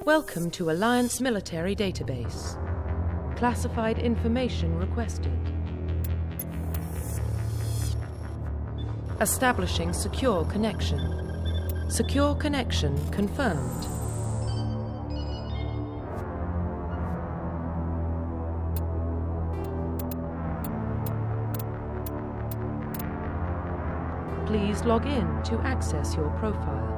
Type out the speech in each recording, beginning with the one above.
Welcome to Alliance Military Database. Classified information requested. Establishing secure connection. Secure connection confirmed. Please log in to access your profile.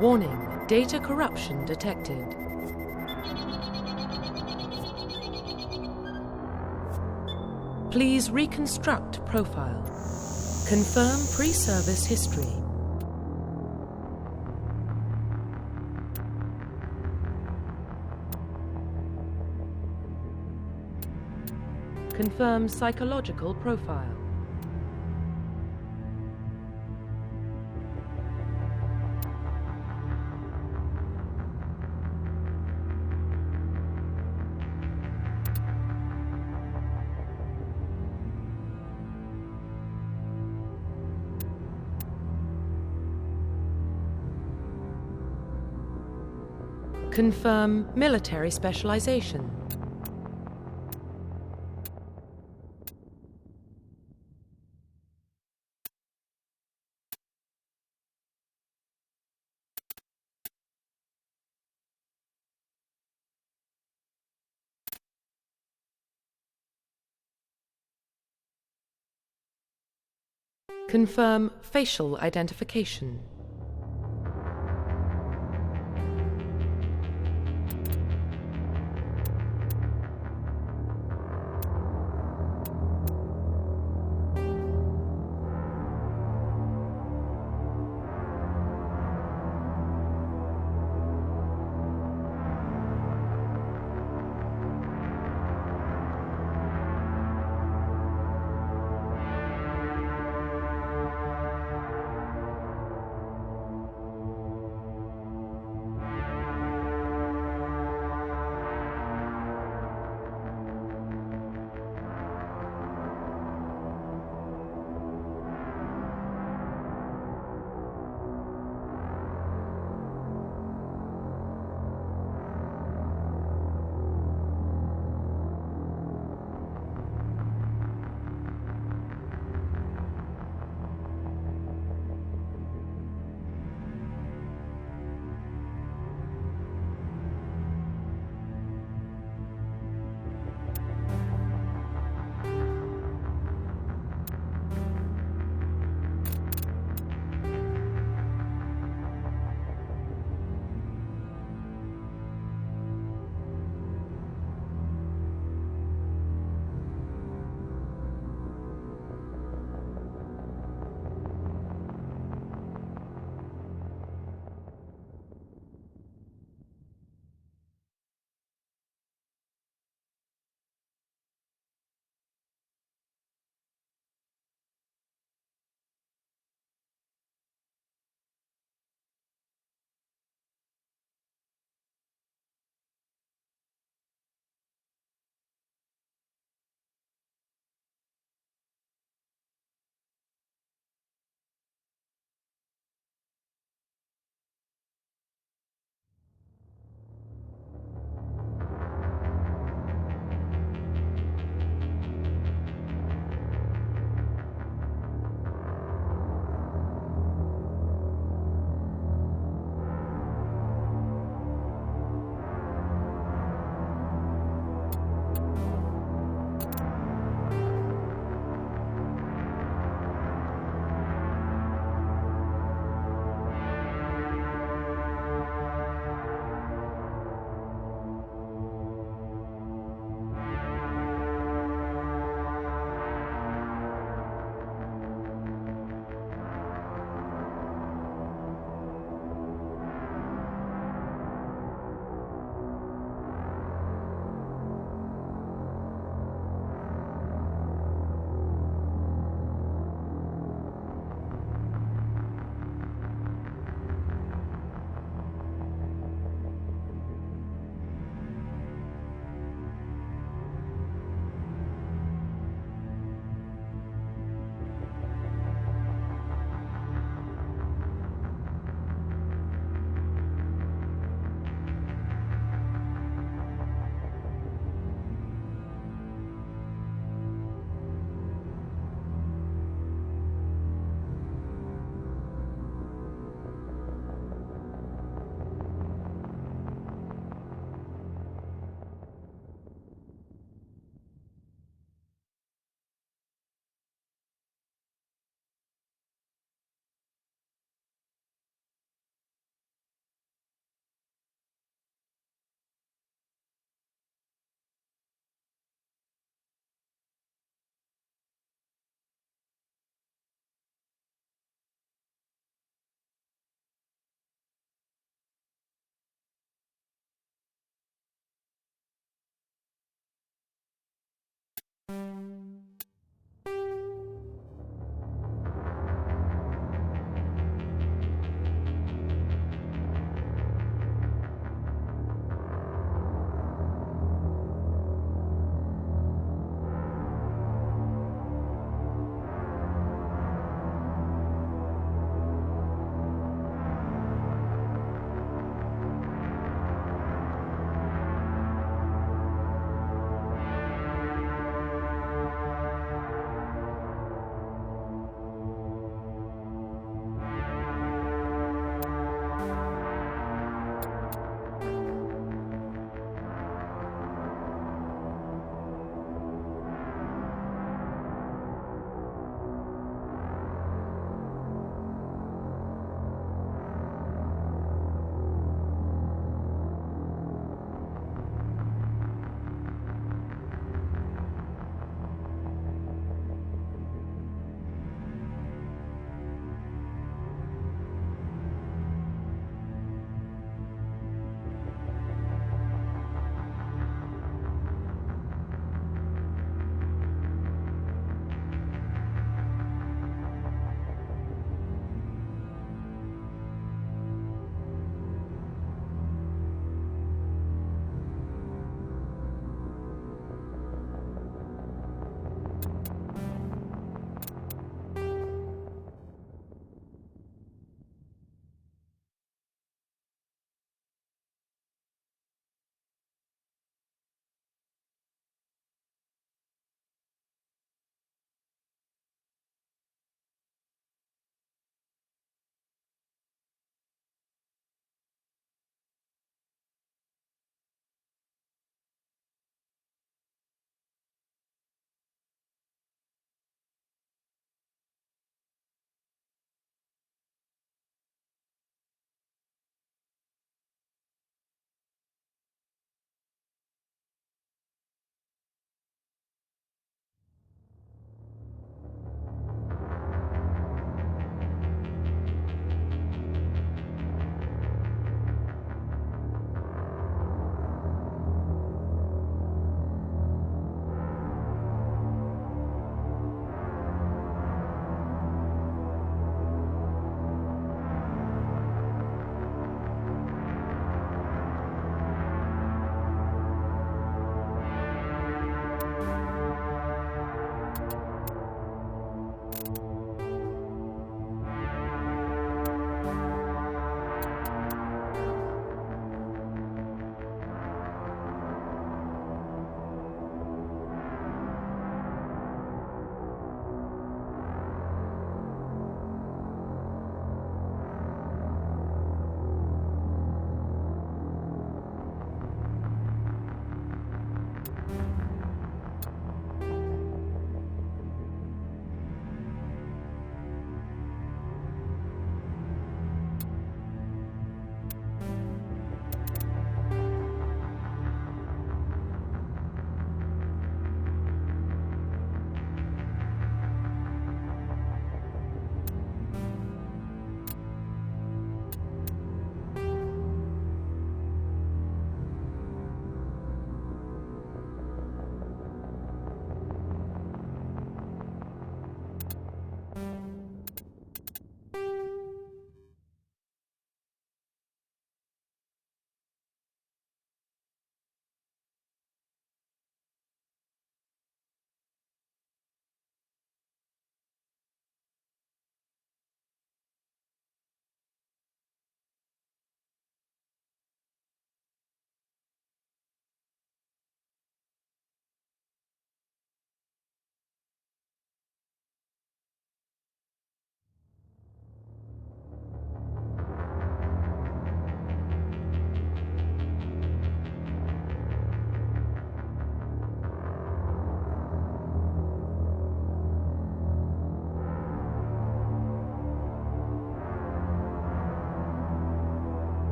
Warning, data corruption detected. Please reconstruct profile. Confirm pre-service history. Confirm psychological profile. Confirm military specialization. Confirm facial identification.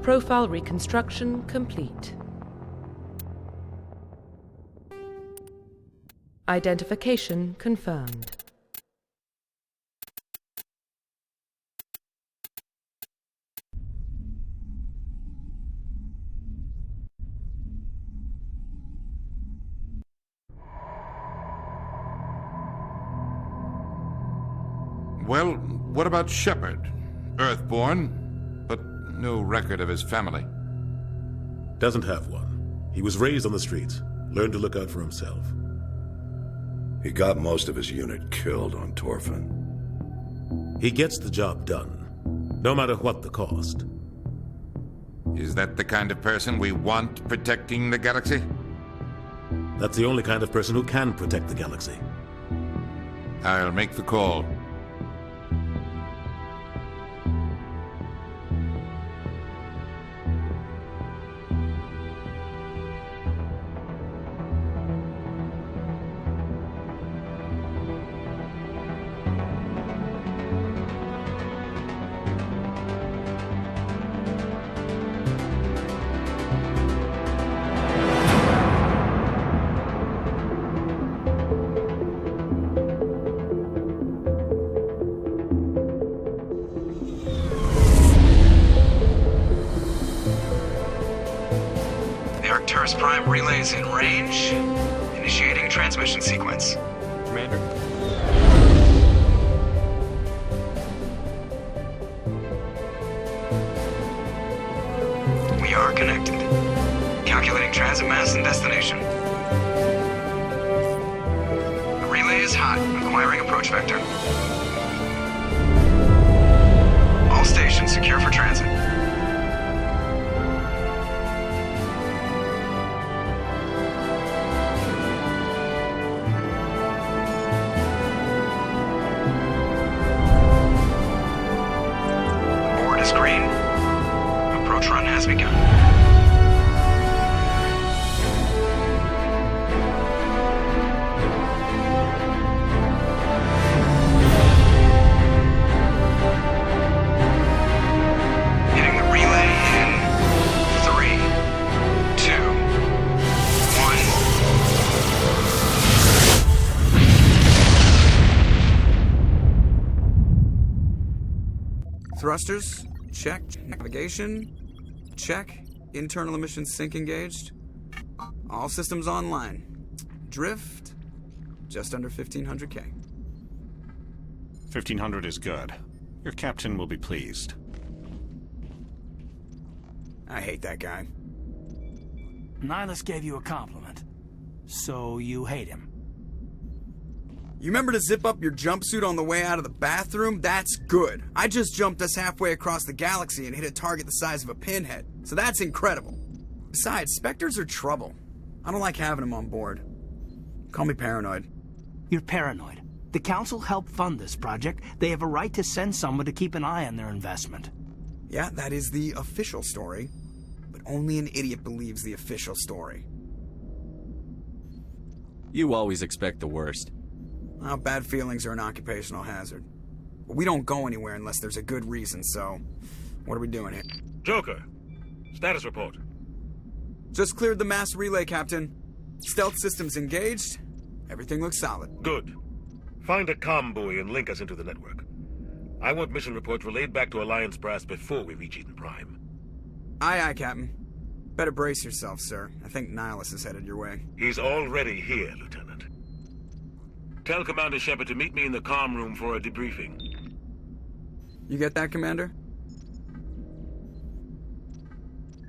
Profile reconstruction complete. Identification confirmed. Well, what about Shepard? Earthborn, but no record of his family. Doesn't have one. He was raised on the streets. Learned to look out for himself. He got most of his unit killed on Torfin. He gets the job done, no matter what the cost. Is that the kind of person we want protecting the galaxy? That's the only kind of person who can protect the galaxy. I'll make the call. Prime relays in range. Initiating transmission sequence. Commander. We are connected. Calculating transit mass and destination. The relay is hot, acquiring approach vector. All stations secure for transit. Green. Approach run has begun. Hitting the relay in 3, 2, 1. Thrusters. Check. Navigation. Check. Internal emissions sync engaged. All systems online. Drift. Just under 1500K. 1500 is good. Your captain will be pleased. I hate that guy. Nihilus gave you a compliment. So you hate him. You remember to zip up your jumpsuit on the way out of the bathroom? That's good. I just jumped us halfway across the galaxy and hit a target the size of a pinhead. So that's incredible. Besides, Spectres are trouble. I don't like having them on board. Call me paranoid. You're paranoid. The Council helped fund this project. They have a right to send someone to keep an eye on their investment. Yeah, that is the official story. But only an idiot believes the official story. You always expect the worst. Well, bad feelings are an occupational hazard. But we don't go anywhere unless there's a good reason, so... What are we doing here? Joker, status report. Just cleared the mass relay, Captain. Stealth systems engaged. Everything looks solid. Good. Find a comm buoy and link us into the network. I want mission reports relayed back to Alliance brass before we reach Eden Prime. Aye, aye, Captain. Better brace yourself, sir. I think Nihilus is headed your way. He's already here, Lieutenant. Tell Commander Shepard to meet me in the comm room for a debriefing. You get that, Commander?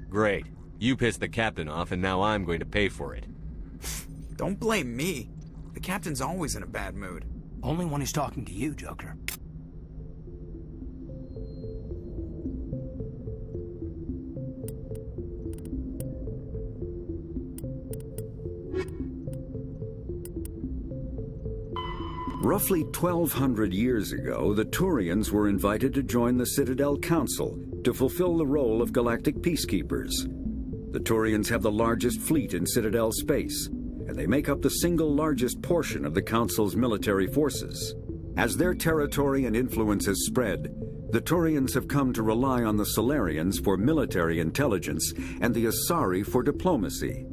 Great. You pissed the captain off, and now I'm going to pay for it. Don't blame me. The Captain's always in a bad mood. Only when he's talking to you, Joker. Roughly 1,200 years ago, the Turians were invited to join the Citadel Council to fulfill the role of galactic peacekeepers. The Turians have the largest fleet in Citadel space, and they make up the single largest portion of the Council's military forces. As their territory and influence has spread, The Turians have come to rely on the Solarians for military intelligence and the Asari for diplomacy.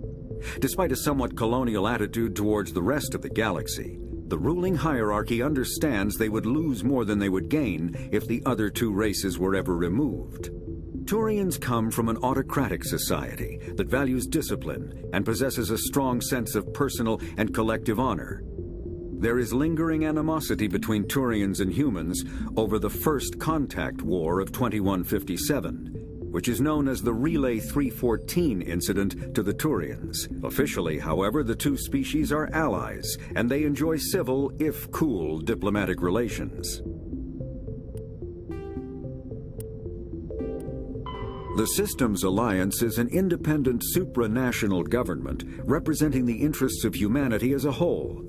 Despite a somewhat colonial attitude towards the rest of the galaxy, the ruling hierarchy understands they would lose more than they would gain if the other two races were ever removed. Turians come from an autocratic society that values discipline and possesses a strong sense of personal and collective honor. There is lingering animosity between Turians and humans over the First Contact War of 2157, which is known as the Relay 314 incident to the Turians. Officially, however, the two species are allies, and they enjoy civil, if cool, diplomatic relations. The Systems Alliance is an independent supranational government representing the interests of humanity as a whole.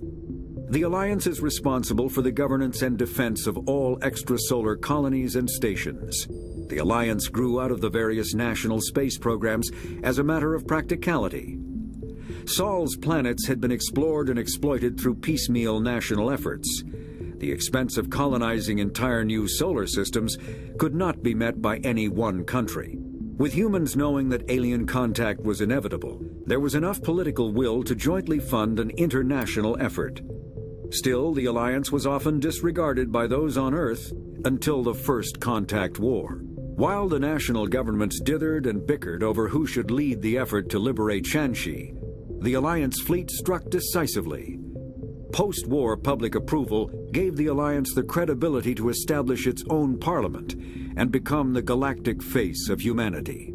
The Alliance is responsible for the governance and defense of all extrasolar colonies and stations. The Alliance grew out of the various national space programs as a matter of practicality. Sol's planets had been explored and exploited through piecemeal national efforts. The expense of colonizing entire new solar systems could not be met by any one country. With humans knowing that alien contact was inevitable, there was enough political will to jointly fund an international effort. Still, the Alliance was often disregarded by those on Earth until the First Contact War. While the national governments dithered and bickered over who should lead the effort to liberate Shanxi, the Alliance fleet struck decisively. Post-war public approval gave the Alliance the credibility to establish its own parliament and become the galactic face of humanity.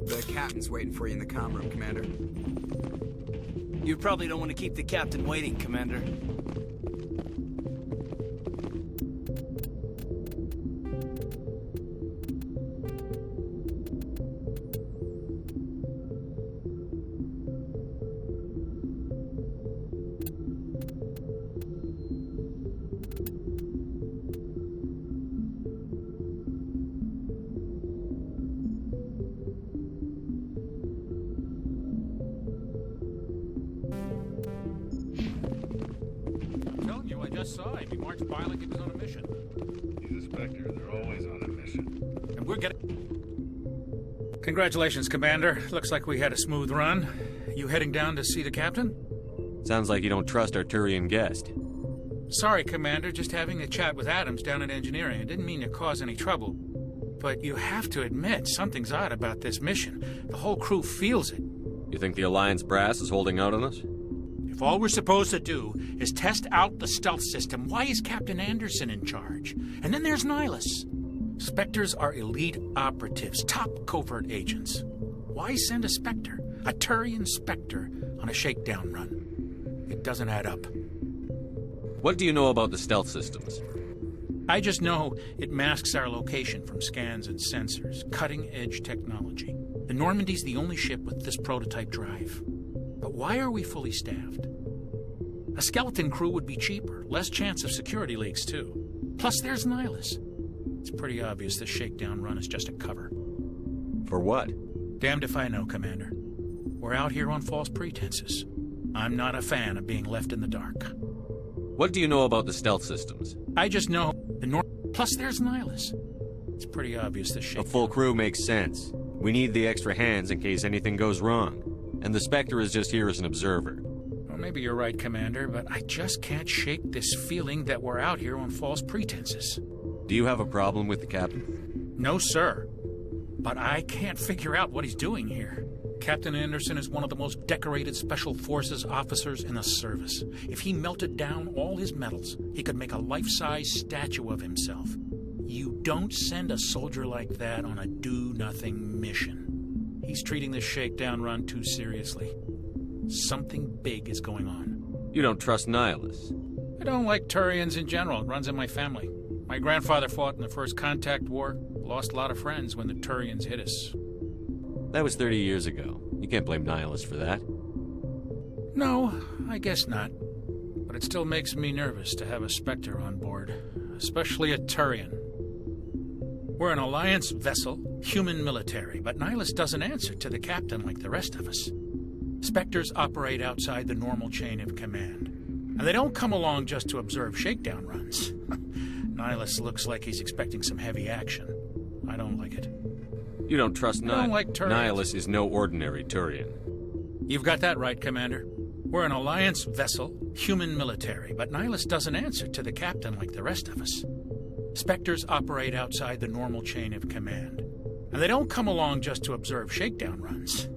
The captain's waiting for you in the comm room, Commander. You probably don't want to keep the captain waiting, Commander. Saw him. He marched by like he was on a mission. He's a Spectre. They're always on a mission. And we're getting... Congratulations, Commander. Looks like we had a smooth run. You heading down to see the captain? Sounds like you don't trust our Turian guest. Sorry, Commander. Just having a chat with Adams down at engineering. I didn't mean to cause any trouble. But you have to admit, something's odd about this mission. The whole crew feels it. You think the Alliance brass is holding out on us? If all we're supposed to do is test out the stealth system, why is Captain Anderson in charge? And then there's Nihilus. Spectres are elite operatives, top covert agents. Why send a Spectre, a Turian Spectre, on a shakedown run? It doesn't add up. What do you know about the stealth systems? I just know it masks our location from scans and sensors, cutting-edge technology. The Normandy's the only ship with this prototype drive. But why are we fully staffed? A skeleton crew would be cheaper, less chance of security leaks, too. Plus, there's Nihilus. It's pretty obvious this shakedown run is just a cover. For what? Damned if I know, Commander. We're out here on false pretenses. I'm not a fan of being left in the dark. What do you know about the stealth systems? I just know the Plus, there's Nihilus. It's pretty obvious this shakedown... A full crew makes sense. We need the extra hands in case anything goes wrong. And the Spectre is just here as an observer. Well, maybe you're right, Commander, but I just can't shake this feeling that we're out here on false pretenses. Do you have a problem with the captain? No, sir. But I can't figure out what he's doing here. Captain Anderson is one of the most decorated Special Forces officers in the service. If he melted down all his medals, he could make a life-size statue of himself. You don't send a soldier like that on a do-nothing mission. He's treating this shakedown run too seriously. Something big is going on. You don't trust Nihilus? I don't like Turians in general. It runs in my family. My grandfather fought in the First Contact War. Lost a lot of friends when the Turians hit us. That was 30 years ago. You can't blame Nihilus for that. No, I guess not. But it still makes me nervous to have a Spectre on board. Especially a Turian. We're an Alliance vessel, human military, but Nihilus doesn't answer to the captain like the rest of us. Spectres operate outside the normal chain of command. And they don't come along just to observe shakedown runs. Nihilus looks like he's expecting some heavy action. I don't like it. You don't trust Nihilus? I don't like Turians. Nihilus is no ordinary Turian. You've got that right, Commander. We're an Alliance vessel, human military, but Nihilus doesn't answer to the captain like the rest of us. Spectres operate outside the normal chain of command. And they don't come along just to observe shakedown runs.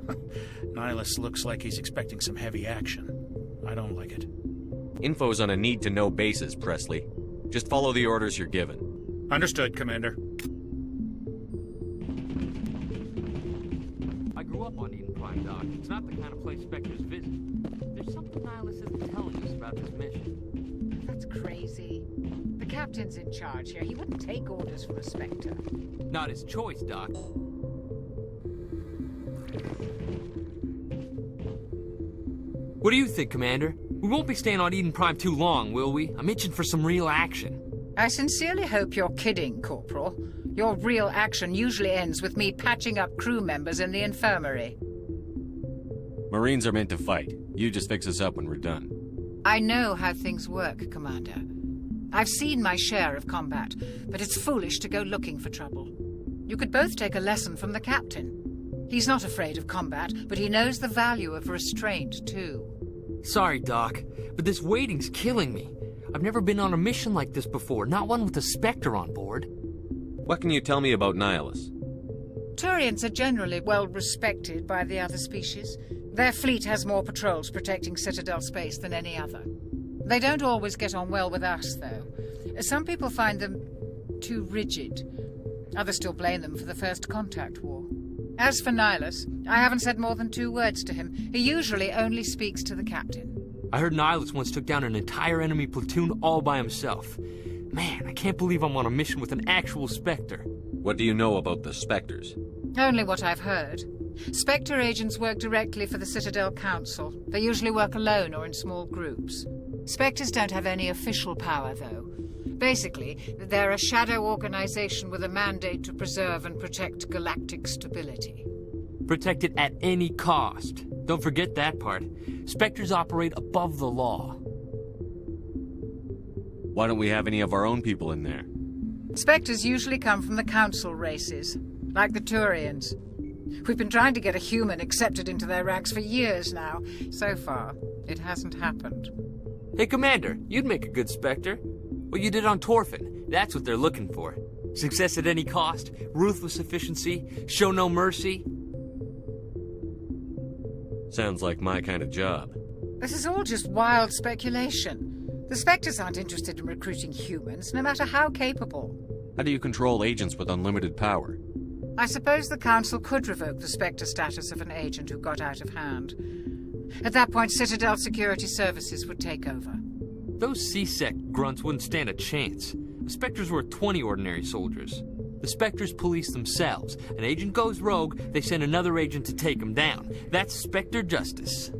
Nihilus looks like he's expecting some heavy action. I don't like it. Info's on a need-to-know basis, Presley. Just follow the orders you're given. Understood, Commander. I grew up on Eden Prime, Doc. It's not the kind of place Spectres visit. There's something Nihilus isn't telling us about this mission. That's crazy. The captain's in charge here. He wouldn't take orders from a Spectre. Not his choice, Doc. What do you think, Commander? We won't be staying on Eden Prime too long, will we? I'm itching for some real action. I sincerely hope you're kidding, Corporal. Your real action usually ends with me patching up crew members in the infirmary. Marines are meant to fight. You just fix us up when we're done. I know how things work, Commander. I've seen my share of combat, but it's foolish to go looking for trouble. You could both take a lesson from the captain. He's not afraid of combat, but he knows the value of restraint, too. Sorry, Doc, but this waiting's killing me. I've never been on a mission like this before, not one with a Spectre on board. What can you tell me about Nihilus? Turians are generally well respected by the other species. Their fleet has more patrols protecting Citadel space than any other. They don't always get on well with us, though. Some people find them too rigid. Others still blame them for the First Contact War. As for Nihilus, I haven't said more than 2 words to him. He usually only speaks to the captain. I heard Nihilus once took down an entire enemy platoon all by himself. Man, I can't believe I'm on a mission with an actual Spectre. What do you know about the Spectres? Only what I've heard. Spectre agents work directly for the Citadel Council. They usually work alone or in small groups. Spectres don't have any official power, though. Basically, they're a shadow organization with a mandate to preserve and protect galactic stability. Protect it at any cost. Don't forget that part. Spectres operate above the law. Why don't we have any of our own people in there? Spectres usually come from the Council races, like the Turians. We've been trying to get a human accepted into their ranks for years now. So far, it hasn't happened. Hey, Commander, you'd make a good Spectre. What you did on Torfin, that's what they're looking for. Success at any cost, ruthless efficiency, show no mercy. Sounds like my kind of job. This is all just wild speculation. The Spectres aren't interested in recruiting humans, no matter how capable. How do you control agents with unlimited power? I suppose the Council could revoke the Spectre status of an agent who got out of hand. At that point, Citadel Security Services would take over. Those C-Sec grunts wouldn't stand a chance. The Spectres were 20 ordinary soldiers. The Spectres police themselves. An agent goes rogue, they send another agent to take him down. That's Spectre justice.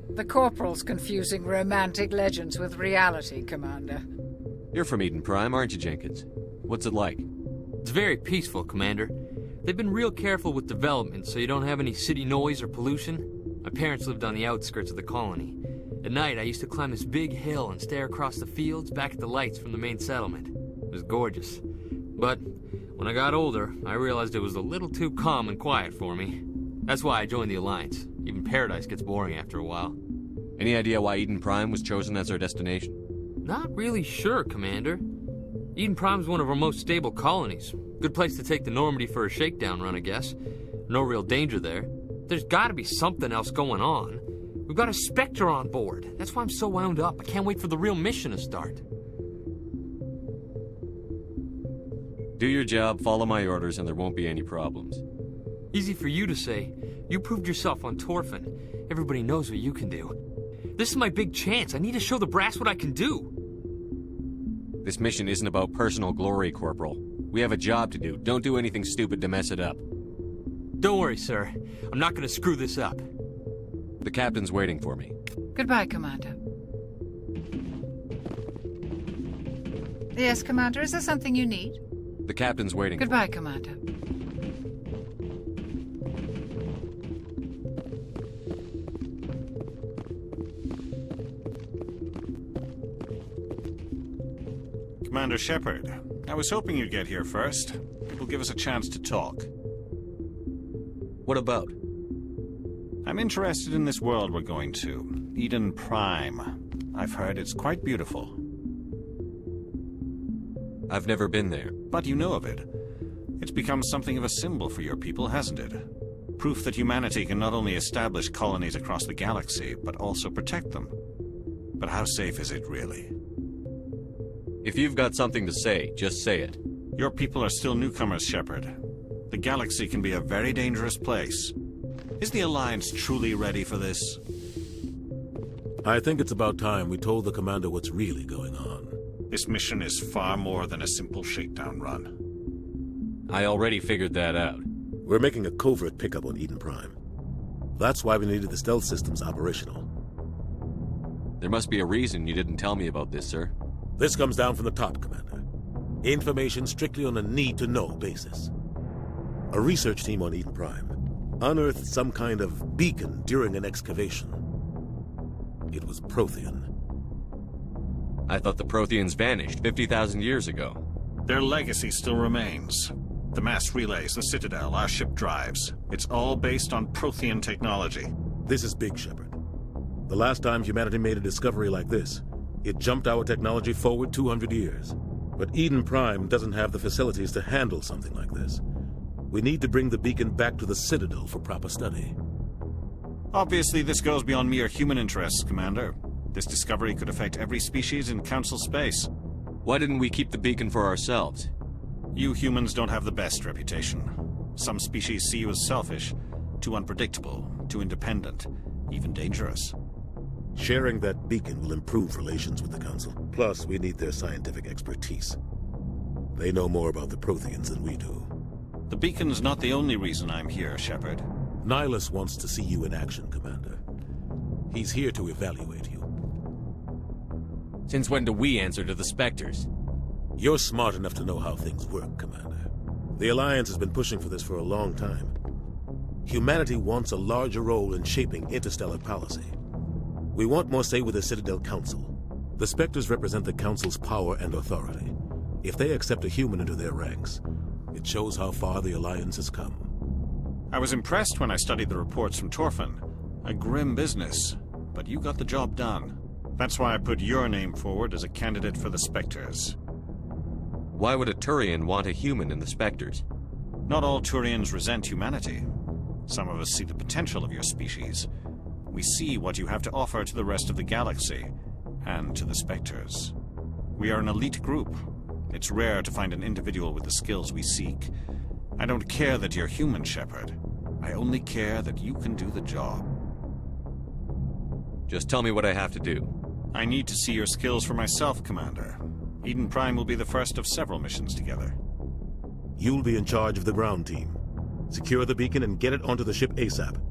The Corporal's confusing romantic legends with reality, Commander. You're from Eden Prime, aren't you, Jenkins? What's it like? It's very peaceful, Commander. They've been real careful with development so you don't have any city noise or pollution. My parents lived on the outskirts of the colony. At night, I used to climb this big hill and stare across the fields back at the lights from the main settlement. It was gorgeous. But when I got older, I realized it was a little too calm and quiet for me. That's why I joined the Alliance. Even Paradise gets boring after a while. Any idea why Eden Prime was chosen as our destination? Not really sure, Commander. Eden Prime's one of our most stable colonies. Good place to take the Normandy for a shakedown run, I guess. No real danger there. There's gotta be something else going on. We've got a Spectre on board. That's why I'm so wound up. I can't wait for the real mission to start. Do your job, follow my orders, and there won't be any problems. Easy for you to say. You proved yourself on Torfin. Everybody knows what you can do. This is my big chance. I need to show the brass what I can do. This mission isn't about personal glory, Corporal. We have a job to do. Don't do anything stupid to mess it up. Don't worry, sir. I'm not gonna screw this up. The captain's waiting for me. Goodbye, Commander. Yes, Commander, is there something you need? The captain's waiting Goodbye, for me. Commander. Commander Shepard, I was hoping you'd get here first. It will give us a chance to talk. What about? I'm interested in this world we're going to, Eden Prime. I've heard it's quite beautiful. I've never been there. But you know of it. It's become something of a symbol for your people, hasn't it? Proof that humanity can not only establish colonies across the galaxy, but also protect them. But how safe is it, really? If you've got something to say, just say it. Your people are still newcomers, Shepard. The galaxy can be a very dangerous place. Is the Alliance truly ready for this? I think it's about time we told the Commander what's really going on. This mission is far more than a simple shakedown run. I already figured that out. We're making a covert pickup on Eden Prime. That's why we needed the stealth systems operational. There must be a reason you didn't tell me about this, sir. This comes down from the top, Commander. Information strictly on a need-to-know basis. A research team on Eden Prime unearthed some kind of beacon during an excavation. It was Prothean. I thought the Protheans vanished 50,000 years ago. Their legacy still remains. The mass relays, the Citadel, our ship drives. It's all based on Prothean technology. This is big, Shepard. The last time humanity made a discovery like this, it jumped our technology forward 200 years. But Eden Prime doesn't have the facilities to handle something like this. We need to bring the beacon back to the Citadel for proper study. Obviously, this goes beyond mere human interests, Commander. This discovery could affect every species in Council space. Why didn't we keep the beacon for ourselves? You humans don't have the best reputation. Some species see you as selfish, too unpredictable, too independent, even dangerous. Sharing that beacon will improve relations with the Council. Plus, we need their scientific expertise. They know more about the Protheans than we do. The beacon's not the only reason I'm here, Shepard. Nihilus wants to see you in action, Commander. He's here to evaluate you. Since when do we answer to the Spectres? You're smart enough to know how things work, Commander. The Alliance has been pushing for this for a long time. Humanity wants a larger role in shaping interstellar policy. We want more say with the Citadel Council. The Spectres represent the Council's power and authority. If they accept a human into their ranks, it shows how far the Alliance has come. I was impressed when I studied the reports from Torfin. A grim business, but you got the job done. That's why I put your name forward as a candidate for the Spectres. Why would a Turian want a human in the Spectres? Not all Turians resent humanity. Some of us see the potential of your species. We see what you have to offer to the rest of the galaxy, and to the Spectres. We are an elite group. It's rare to find an individual with the skills we seek. I don't care that you're human, Shepard. I only care that you can do the job. Just tell me what I have to do. I need to see your skills for myself, Commander. Eden Prime will be the first of several missions together. You'll be in charge of the ground team. Secure the beacon and get it onto the ship ASAP.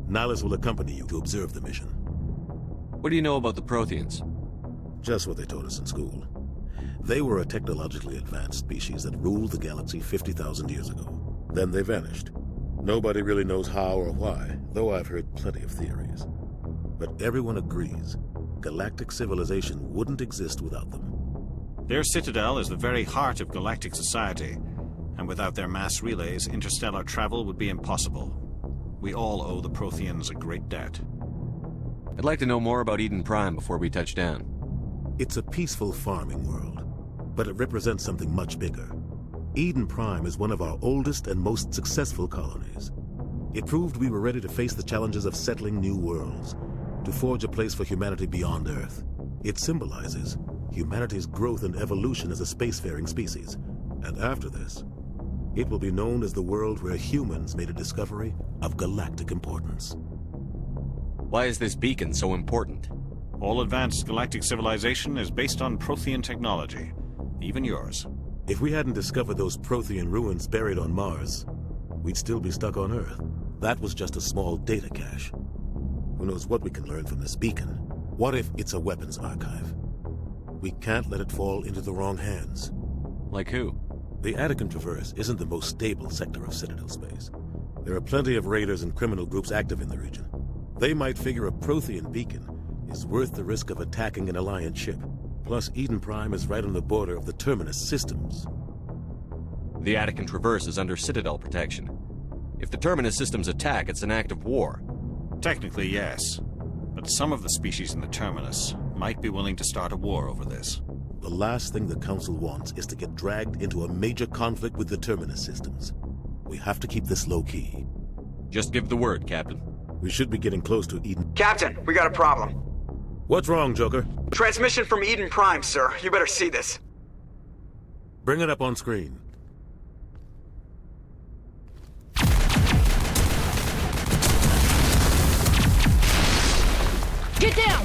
Nihilus will accompany you to observe the mission. What do you know about the Protheans? Just what they taught us in school. They were a technologically advanced species that ruled the galaxy 50,000 years ago. Then they vanished. Nobody really knows how or why, though I've heard plenty of theories. But everyone agrees, galactic civilization wouldn't exist without them. Their Citadel is the very heart of galactic society, and without their mass relays, interstellar travel would be impossible. We all owe the Protheans a great debt. I'd like to know more about Eden Prime before we touch down. It's a peaceful farming world, but it represents something much bigger. Eden Prime is one of our oldest and most successful colonies. It proved we were ready to face the challenges of settling new worlds, to forge a place for humanity beyond Earth. It symbolizes humanity's growth and evolution as a spacefaring species. And after this, it will be known as the world where humans made a discovery of galactic importance. Why is this beacon so important? All advanced galactic civilization is based on Prothean technology, even yours. If we hadn't discovered those Prothean ruins buried on Mars, we'd still be stuck on Earth. That was just a small data cache. Who knows what we can learn from this beacon? What if it's a weapons archive? We can't let it fall into the wrong hands. Like who? The Attican Traverse isn't the most stable sector of Citadel space. There are plenty of raiders and criminal groups active in the region. They might figure a Prothean beacon is worth the risk of attacking an Alliance ship. Plus, Eden Prime is right on the border of the Terminus systems. The Attican Traverse is under Citadel protection. If the Terminus systems attack, it's an act of war. Technically, yes. But some of the species in the Terminus might be willing to start a war over this. The last thing the Council wants is to get dragged into a major conflict with the Terminus systems. We have to keep this low-key. Just give the word, Captain. We should be getting close to Eden. Captain, we got a problem. What's wrong, Joker? Transmission from Eden Prime, sir. You better see this. Bring it up on screen. Get down!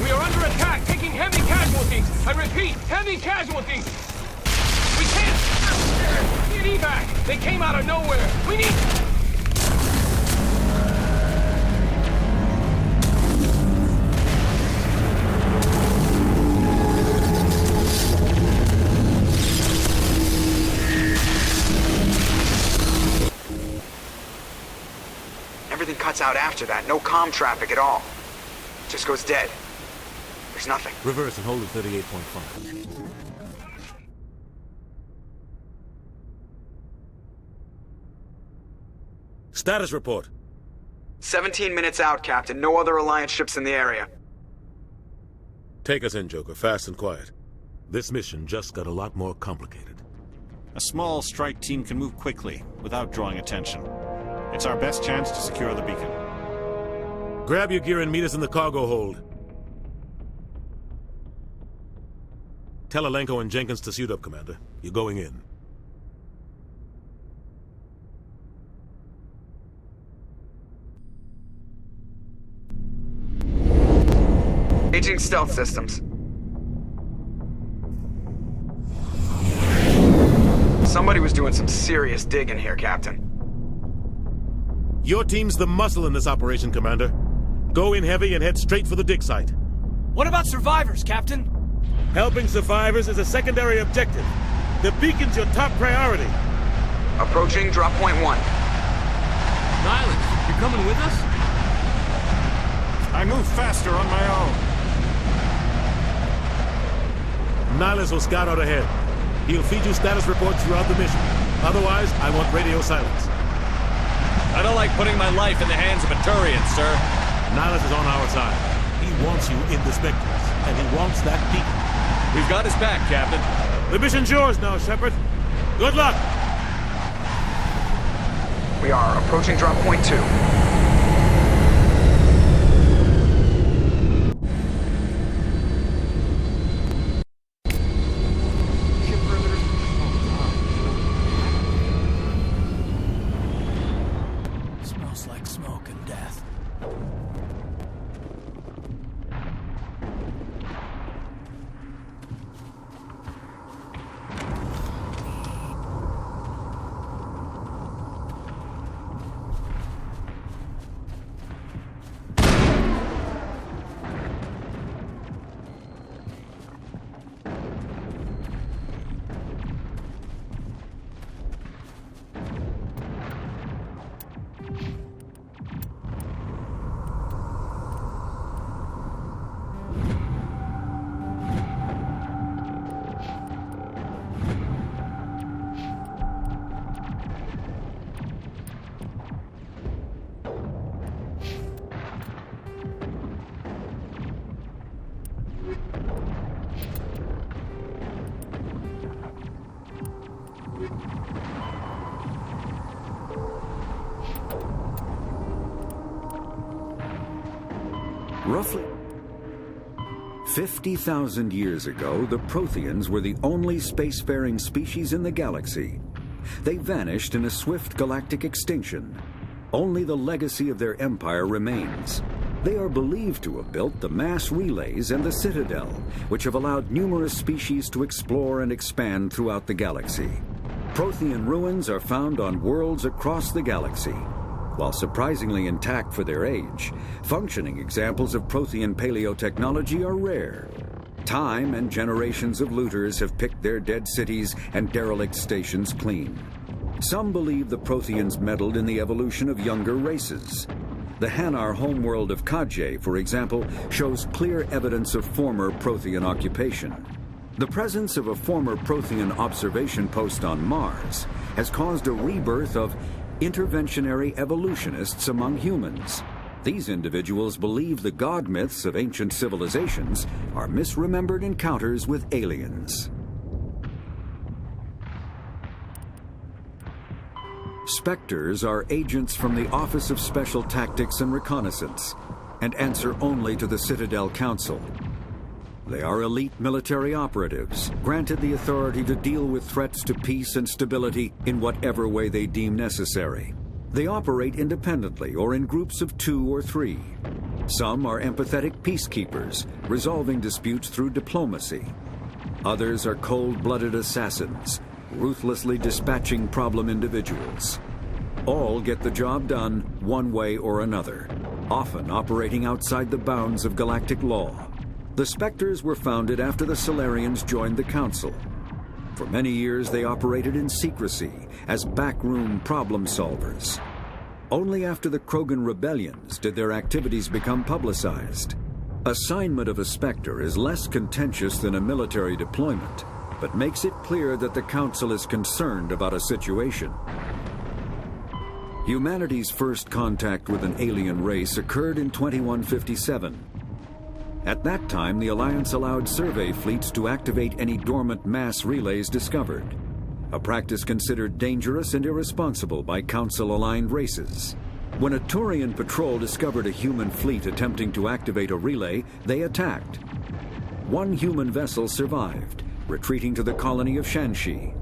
We are under attack, taking heavy casualties. I repeat, heavy casualties. We can't need evac. They came out of nowhere. We need... Everything cuts out after that. No comm traffic at all. Just goes dead. There's nothing. Reverse and hold at 38.5. Status report. 17 minutes out, Captain. No other Alliance ships in the area. Take us in, Joker. Fast and quiet. This mission just got a lot more complicated. A small strike team can move quickly, without drawing attention. It's our best chance to secure the beacon. Grab your gear and meet us in the cargo hold. Tell Alenko and Jenkins to suit up, Commander. You're going in. Aging stealth systems. Somebody was doing some serious digging here, Captain. Your team's the muscle in this operation, Commander. Go in heavy and head straight for the dig site. What about survivors, Captain? Helping survivors is a secondary objective. The beacon's your top priority. Approaching drop point 1. Nihilus, you're coming with us? I move faster on my own. Nihilus will scout out ahead. He'll feed you status reports throughout the mission. Otherwise, I want radio silence. I don't like putting my life in the hands of a Turian, sir. Nihilus is on our side. He wants you in the Spectres, and he wants that beacon. We've got his back, Captain. The mission's yours now, Shepard. Good luck! We are approaching drop point 2. Smells like smoke and death. Roughly 50,000 years ago, the Protheans were the only spacefaring species in the galaxy. They vanished in a swift galactic extinction. Only the legacy of their empire remains. They are believed to have built the mass relays and the Citadel, which have allowed numerous species to explore and expand throughout the galaxy. Prothean ruins are found on worlds across the galaxy. While surprisingly intact for their age, functioning examples of Prothean paleotechnology are rare. Time and generations of looters have picked their dead cities and derelict stations clean. Some believe the Protheans meddled in the evolution of younger races. The Hanar homeworld of Kajay, for example, shows clear evidence of former Prothean occupation. The presence of a former Prothean observation post on Mars has caused a rebirth of interventionary evolutionists among humans. These individuals believe the god myths of ancient civilizations are misremembered encounters with aliens. Spectres are agents from the Office of Special Tactics and Reconnaissance and answer only to the Citadel Council. They are elite military operatives, granted the authority to deal with threats to peace and stability in whatever way they deem necessary. They operate independently or in groups of 2 or 3. Some are empathetic peacekeepers, resolving disputes through diplomacy. Others are cold-blooded assassins, ruthlessly dispatching problem individuals. All get the job done one way or another, often operating outside the bounds of galactic law. The Spectres were founded after the Solarians joined the Council. For many years, they operated in secrecy as backroom problem solvers. Only after the Krogan rebellions did their activities become publicized. Assignment of a Spectre is less contentious than a military deployment, but makes it clear that the Council is concerned about a situation. Humanity's first contact with an alien race occurred in 2157. At that time, the Alliance allowed survey fleets to activate any dormant mass relays discovered, a practice considered dangerous and irresponsible by Council-aligned races. When a Turian patrol discovered a human fleet attempting to activate a relay, they attacked. One human vessel survived, retreating to the colony of Shanxi.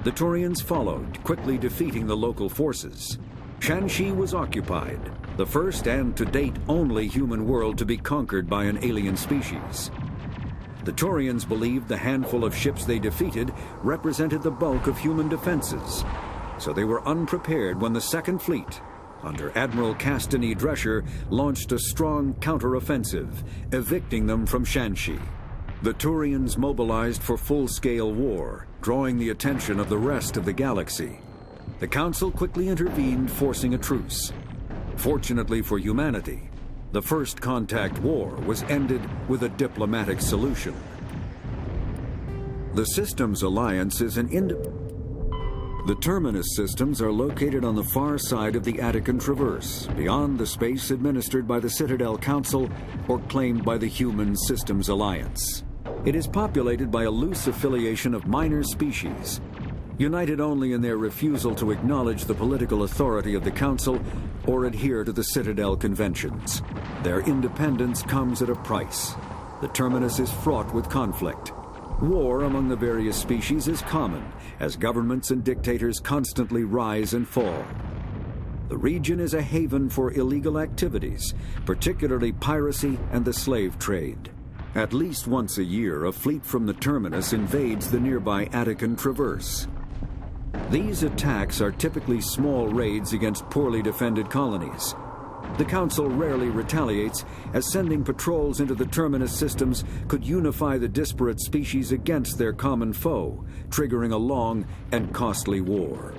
The Turians followed, quickly defeating the local forces. Shanxi was occupied, the first and to date only human world to be conquered by an alien species. The Turians believed the handful of ships they defeated represented the bulk of human defenses, so they were unprepared when the Second Fleet, under Admiral Castany Drescher, launched a strong counteroffensive, evicting them from Shanxi. The Turians mobilized for full-scale war, drawing the attention of the rest of the galaxy. The Council quickly intervened, forcing a truce. Fortunately for humanity, the First Contact War was ended with a diplomatic solution. The Systems Alliance is an The Terminus systems are located on the far side of the Attican Traverse, beyond the space administered by the Citadel Council or claimed by the Human Systems Alliance. It is populated by a loose affiliation of minor species, united only in their refusal to acknowledge the political authority of the Council or adhere to the Citadel Conventions. Their independence comes at a price. The Terminus is fraught with conflict. War among the various species is common, as governments and dictators constantly rise and fall. The region is a haven for illegal activities, particularly piracy and the slave trade. At least once a year, a fleet from the Terminus invades the nearby Attican Traverse. These attacks are typically small raids against poorly defended colonies. The Council rarely retaliates, as sending patrols into the Terminus systems could unify the disparate species against their common foe, triggering a long and costly war.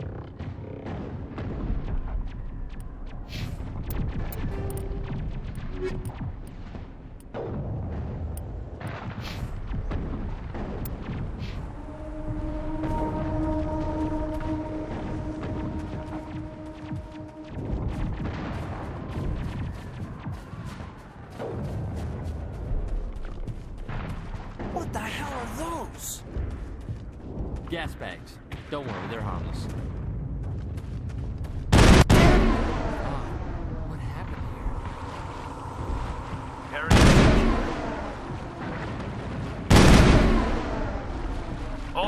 What the hell are those? Gas bags. Don't worry, they're harmless. What happened here?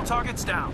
targets down.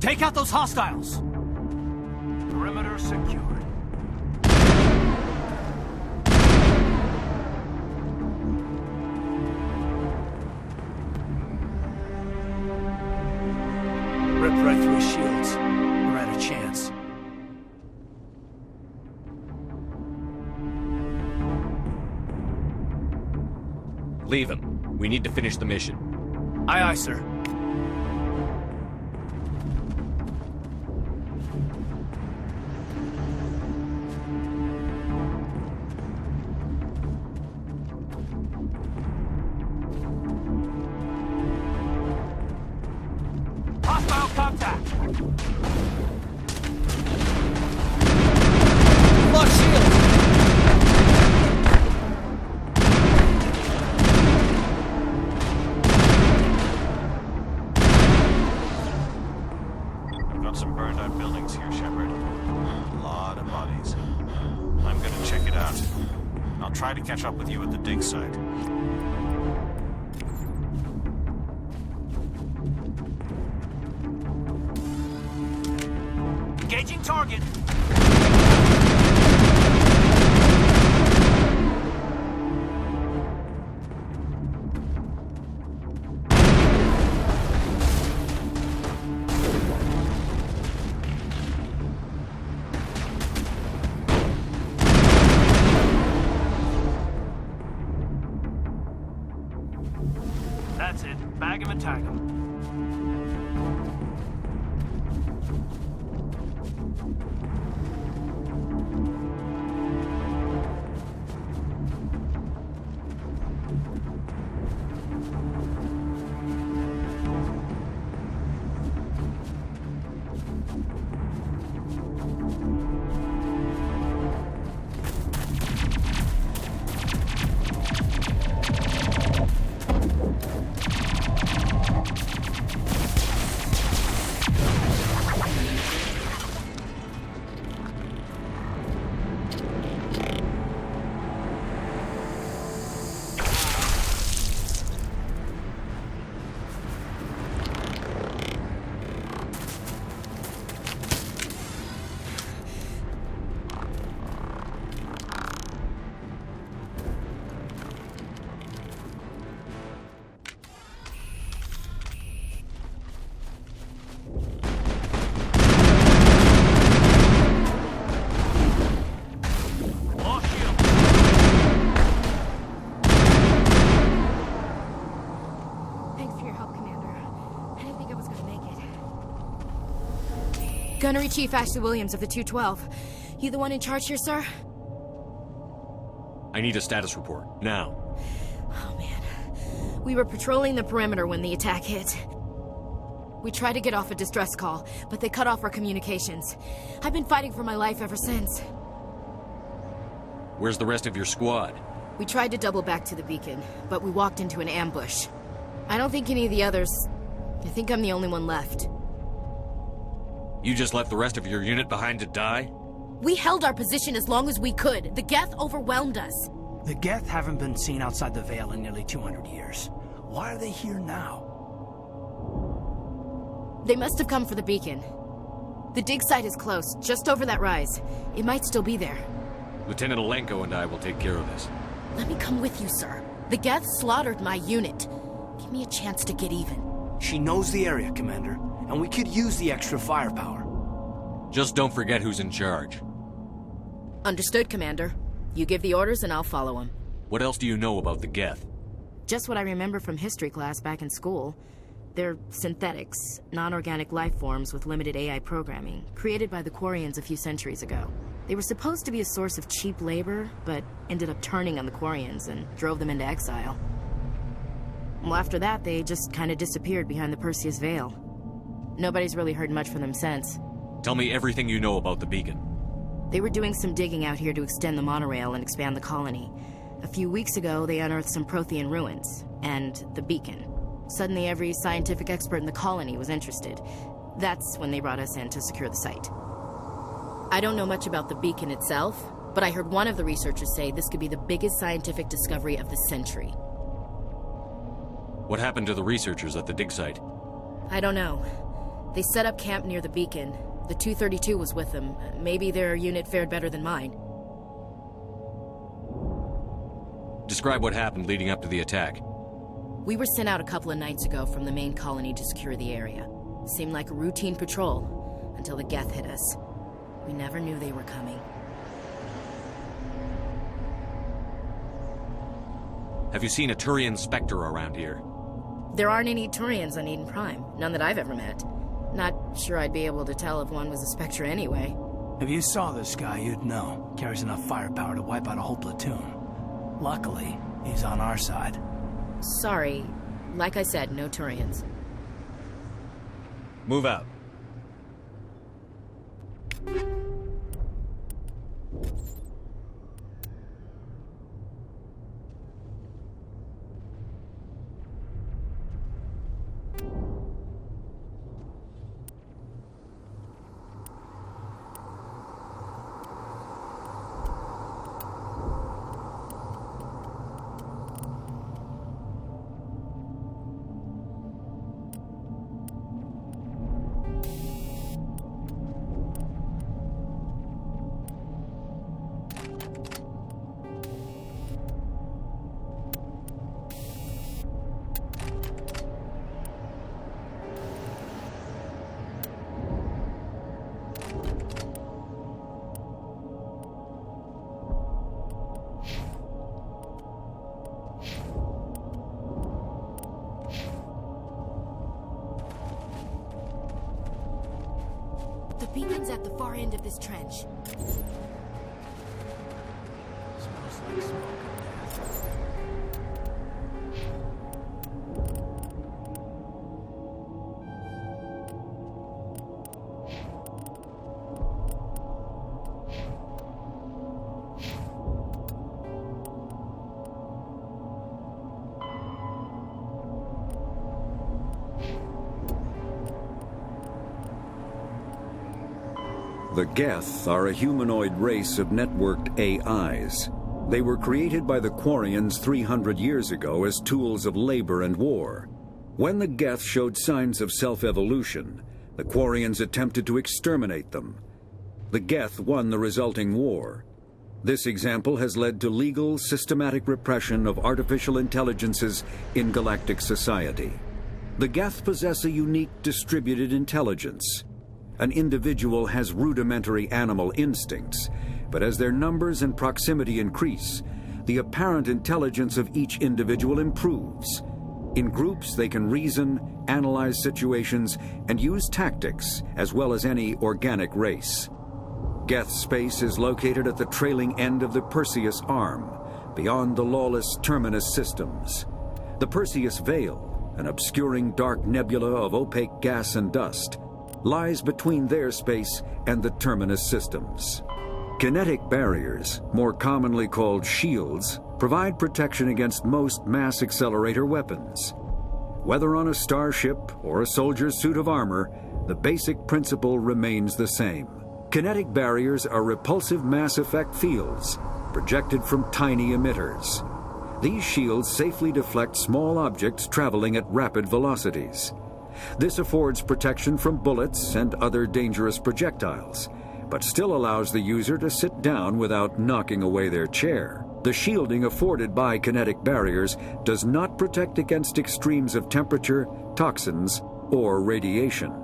Take out those hostiles! Perimeter secured. Ripped right through his shields. We're at a chance. Leave him. We need to finish the mission. Aye, aye, sir. Hostile contact! Lock shield! Got some burned out buildings here, Shepard. A lot of bodies. I'm gonna check it out. I'll try to catch up with you at the dig site. Engaging target! That's it. Bag him and tag him. Gunnery Chief Ashley Williams of the 212. You the one in charge here, sir? I need a status report, now. Oh, man. We were patrolling the perimeter when the attack hit. We tried to get off a distress call, but they cut off our communications. I've been fighting for my life ever since. Where's the rest of your squad? We tried to double back to the beacon, but we walked into an ambush. I don't think any of the others... I think I'm the only one left. You just left the rest of your unit behind to die? We held our position as long as we could. The Geth overwhelmed us. The Geth haven't been seen outside the Veil in nearly 200 years. Why are they here now? They must have come for the beacon. The dig site is close, just over that rise. It might still be there. Lieutenant Alenko and I will take care of this. Let me come with you, sir. The Geth slaughtered my unit. Give me a chance to get even. She knows the area, Commander, and we could use the extra firepower. Just don't forget who's in charge. Understood, Commander. You give the orders and I'll follow them. What else do you know about the Geth? Just what I remember from history class back in school. They're synthetics, non-organic life forms with limited AI programming, created by the Quarians a few centuries ago. They were supposed to be a source of cheap labor, but ended up turning on the Quarians and drove them into exile. Well, after that, they just kind of disappeared behind the Perseus Veil. Nobody's really heard much from them since. Tell me everything you know about the beacon. They were doing some digging out here to extend the monorail and expand the colony. A few weeks ago, they unearthed some Prothean ruins, and the beacon. Suddenly, every scientific expert in the colony was interested. That's when they brought us in to secure the site. I don't know much about the beacon itself, but I heard one of the researchers say this could be the biggest scientific discovery of the century. What happened to the researchers at the dig site? I don't know. They set up camp near the beacon. The 232 was with them. Maybe their unit fared better than mine. Describe what happened leading up to the attack. We were sent out a couple of nights ago from the main colony to secure the area. Seemed like a routine patrol, until the Geth hit us. We never knew they were coming. Have you seen a Turian Spectre around here? There aren't any Turians on Eden Prime. None that I've ever met. Not sure I'd be able to tell if one was a Spectre anyway. If you saw this guy, you'd know. Carries enough firepower to wipe out a whole platoon. Luckily, he's on our side. Sorry. Like I said, no Turians. Move out. The beacon's at the far end of this trench. Smells like smoke. The Geth are a humanoid race of networked AIs. They were created by the Quarians 300 years ago as tools of labor and war. When the Geth showed signs of self-evolution, the Quarians attempted to exterminate them. The Geth won the resulting war. This example has led to legal, systematic repression of artificial intelligences in galactic society. The Geth possess a unique distributed intelligence. An individual has rudimentary animal instincts, but as their numbers and proximity increase, the apparent intelligence of each individual improves. In groups, they can reason, analyze situations, and use tactics as well as any organic race. Geth space is located at the trailing end of the Perseus Arm, beyond the lawless Terminus systems. The Perseus Veil, an obscuring dark nebula of opaque gas and dust, lies between their space and the Terminus systems. Kinetic barriers, more commonly called shields, provide protection against most mass accelerator weapons. Whether on a starship or a soldier's suit of armor, the basic principle remains the same. Kinetic barriers are repulsive mass effect fields, projected from tiny emitters. These shields safely deflect small objects traveling at rapid velocities. This affords protection from bullets and other dangerous projectiles, but still allows the user to sit down without knocking away their chair. The shielding afforded by kinetic barriers does not protect against extremes of temperature, toxins, or radiation.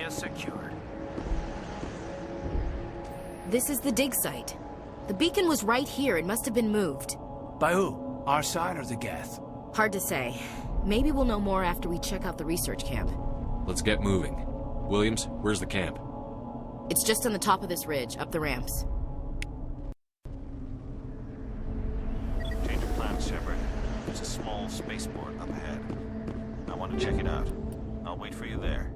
Secured. This is the dig site. The beacon was right here. It must have been moved. By who? Our side or the Geth? Hard to say. Maybe we'll know more after we check out the research camp. Let's get moving. Williams, where's the camp? It's just on the top of this ridge, up the ramps. Change of plans, Shepard. There's a small spaceport up ahead. I want to check it out. I'll wait for you there.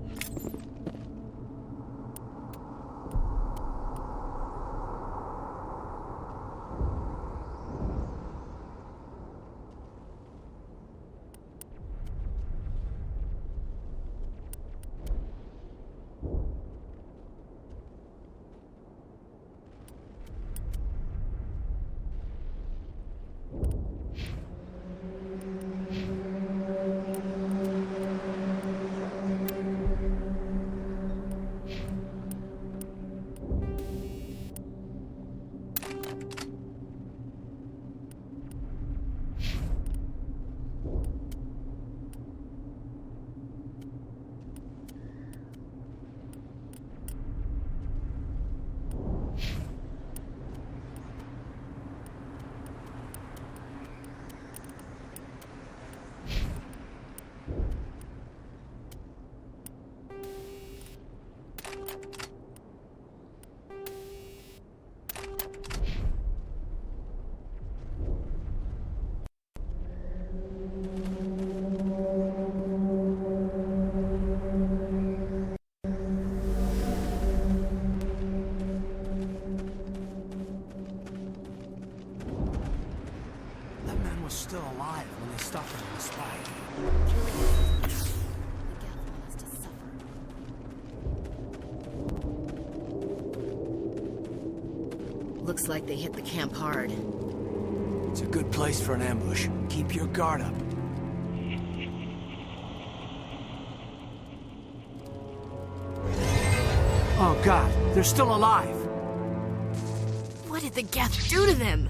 Still alive when they stuck him in the spike. Looks like they hit the camp hard. It's a good place for an ambush. Keep your guard up. Oh God, they're still alive! What did the Geth do to them?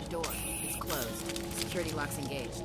that door. It's closed. Security lock's engaged.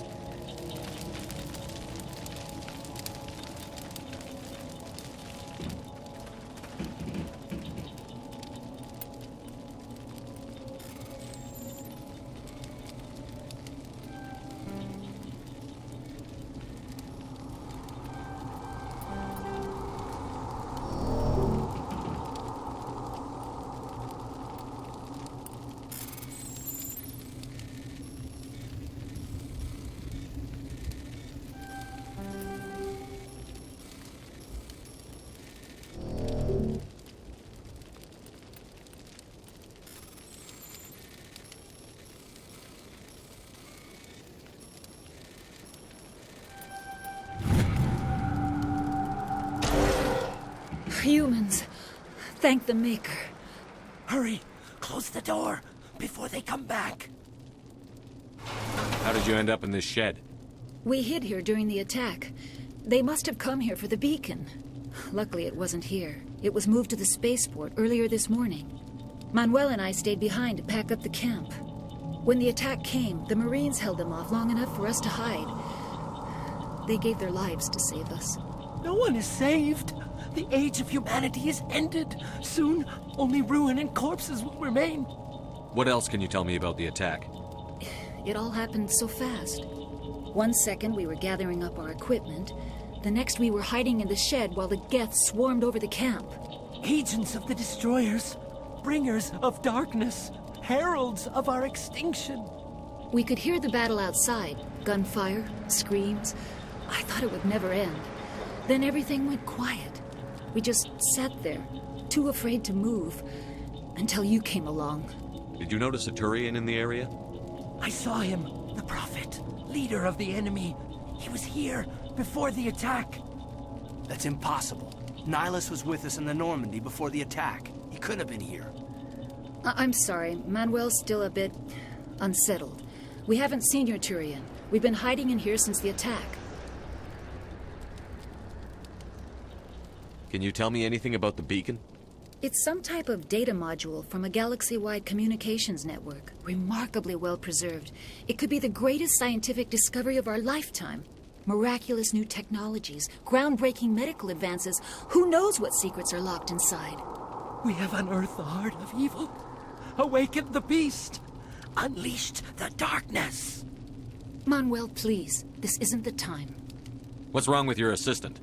Humans. Thank the Maker. Hurry! Close the door before they come back. How did you end up in this shed? We hid here during the attack. They must have come here for the beacon. Luckily, it wasn't here. It was moved to the spaceport earlier this morning. Manuel and I stayed behind to pack up the camp. When the attack came, the Marines held them off long enough for us to hide. They gave their lives to save us. No one is saved. The age of humanity is ended. Soon, only ruin and corpses will remain. What else can you tell me about the attack? It all happened so fast. 1 second we were gathering up our equipment. The next we were hiding in the shed while the Geth swarmed over the camp. Agents of the Destroyers, bringers of darkness, heralds of our extinction. We could hear the battle outside. Gunfire, screams. I thought it would never end. Then everything went quiet. We just sat there, too afraid to move, until you came along. Did you notice a Turian in the area? I saw him, the Prophet, leader of the enemy. He was here before the attack. That's impossible. Nihilus was with us in the Normandy before the attack. He could have been here. I'm sorry. Manuel's still a bit unsettled. We haven't seen your Turian. We've been hiding in here since the attack. Can you tell me anything about the beacon? It's some type of data module from a galaxy-wide communications network. Remarkably well preserved. It could be the greatest scientific discovery of our lifetime. Miraculous new technologies, groundbreaking medical advances. Who knows what secrets are locked inside? We have unearthed the heart of evil, awakened the beast, unleashed the darkness. Manuel, please. This isn't the time. What's wrong with your assistant?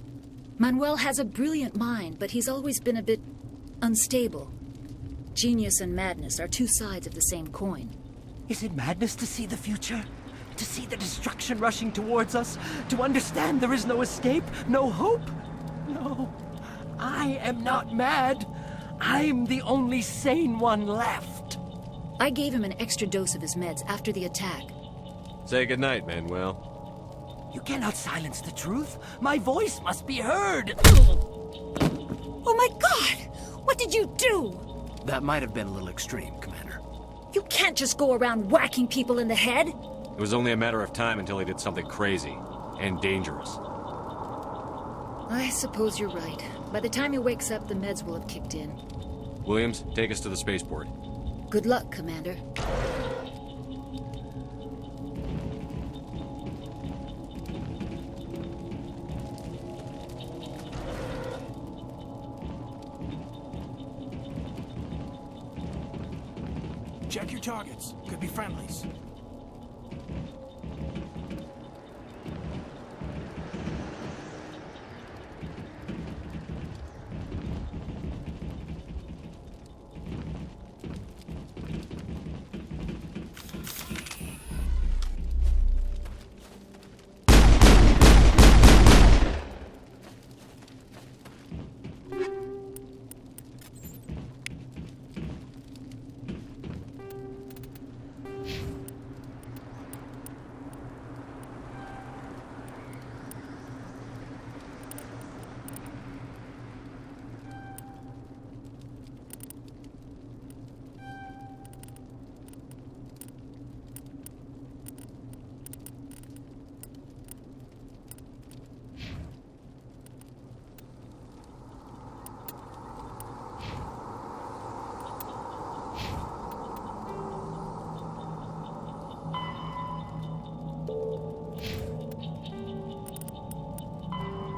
Manuel has a brilliant mind, but he's always been a bit unstable. Genius and madness are two sides of the same coin. Is it madness to see the future? To see the destruction rushing towards us? To understand there is no escape? No hope? No. I am not mad. I'm the only sane one left. I gave him an extra dose of his meds after the attack. Say goodnight, Manuel. You cannot silence the truth. My voice must be heard. Oh my God! What did you do? That might have been a little extreme, Commander. You can't just go around whacking people in the head. It was only a matter of time until he did something crazy and dangerous. I suppose you're right. By the time he wakes up, the meds will have kicked in. Williams, take us to the spaceport. Good luck, Commander. Check your targets. Could be friendlies.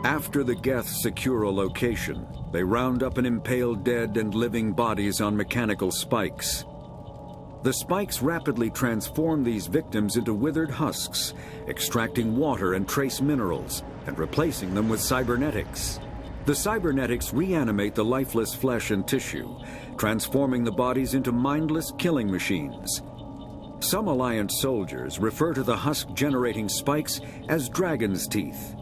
After the Geths secure a location, they round up and impale dead and living bodies on mechanical spikes. The spikes rapidly transform these victims into withered husks, extracting water and trace minerals, and replacing them with cybernetics. The cybernetics reanimate the lifeless flesh and tissue, transforming the bodies into mindless killing machines. Some Alliance soldiers refer to the husk-generating spikes as dragon's teeth,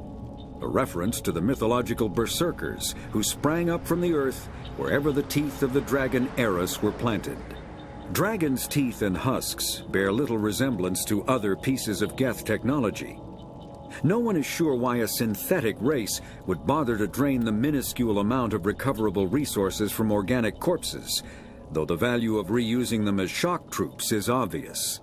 a reference to the mythological berserkers who sprang up from the earth wherever the teeth of the dragon Eris were planted. Dragon's teeth and husks bear little resemblance to other pieces of Geth technology. No one is sure why a synthetic race would bother to drain the minuscule amount of recoverable resources from organic corpses, though the value of reusing them as shock troops is obvious.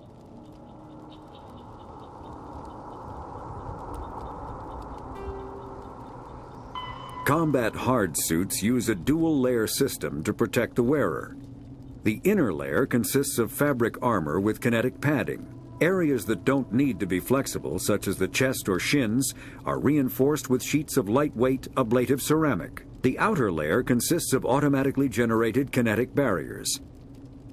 Combat hard suits use a dual-layer system to protect the wearer. The inner layer consists of fabric armor with kinetic padding. Areas that don't need to be flexible, such as the chest or shins, are reinforced with sheets of lightweight, ablative ceramic. The outer layer consists of automatically generated kinetic barriers.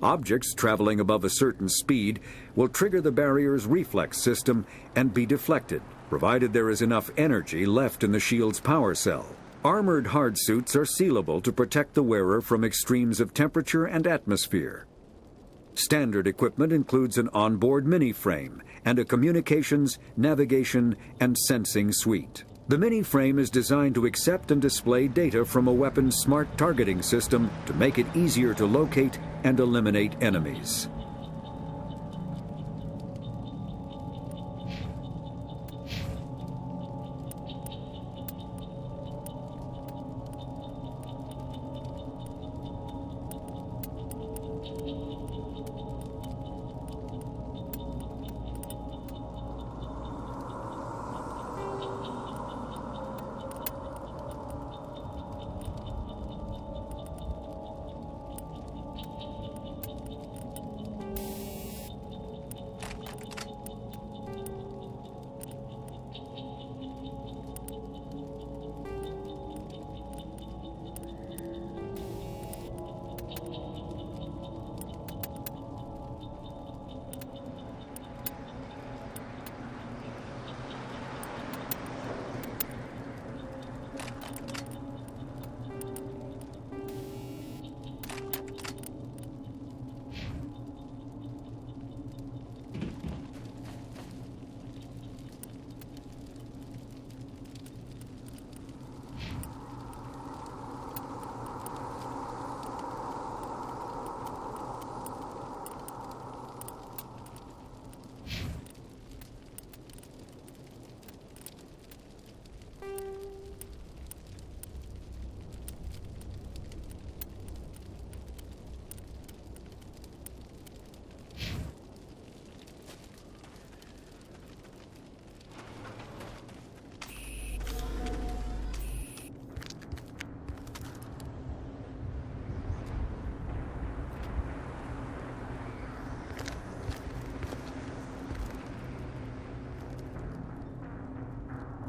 Objects traveling above a certain speed will trigger the barrier's reflex system and be deflected, provided there is enough energy left in the shield's power cell. Armored hard suits are sealable to protect the wearer from extremes of temperature and atmosphere. Standard equipment includes an onboard mini-frame and a communications, navigation, and sensing suite. The mini-frame is designed to accept and display data from a weapon's smart targeting system to make it easier to locate and eliminate enemies.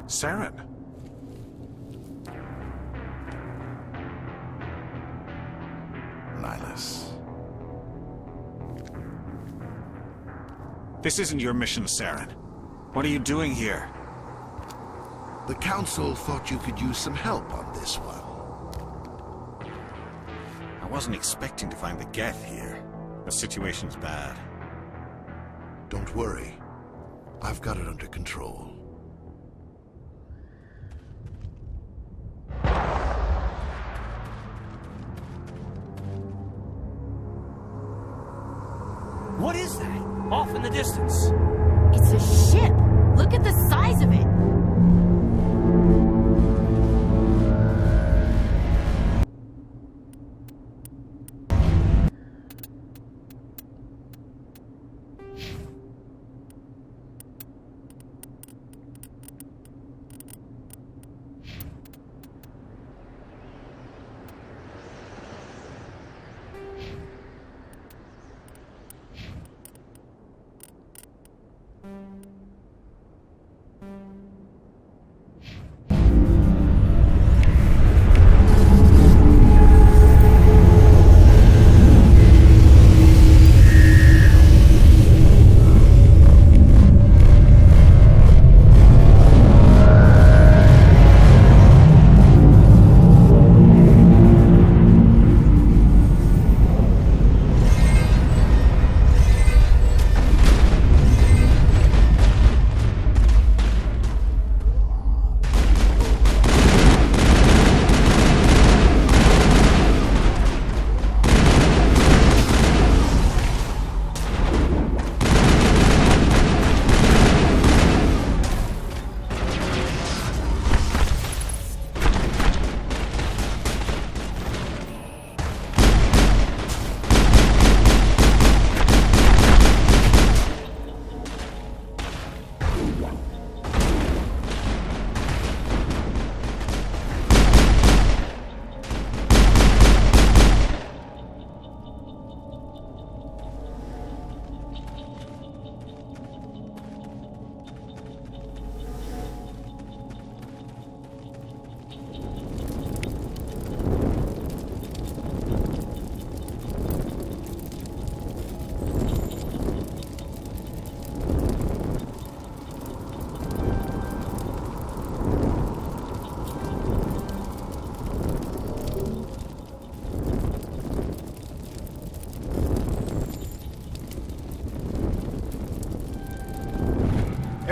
Saren. Nihilus. This isn't your mission, Saren. What are you doing here? The Council thought you could use some help on this one. I wasn't expecting to find the Geth here. The situation's bad. Don't worry. I've got it under control. What is that? Off in the distance. It's a ship. Look at the size of it.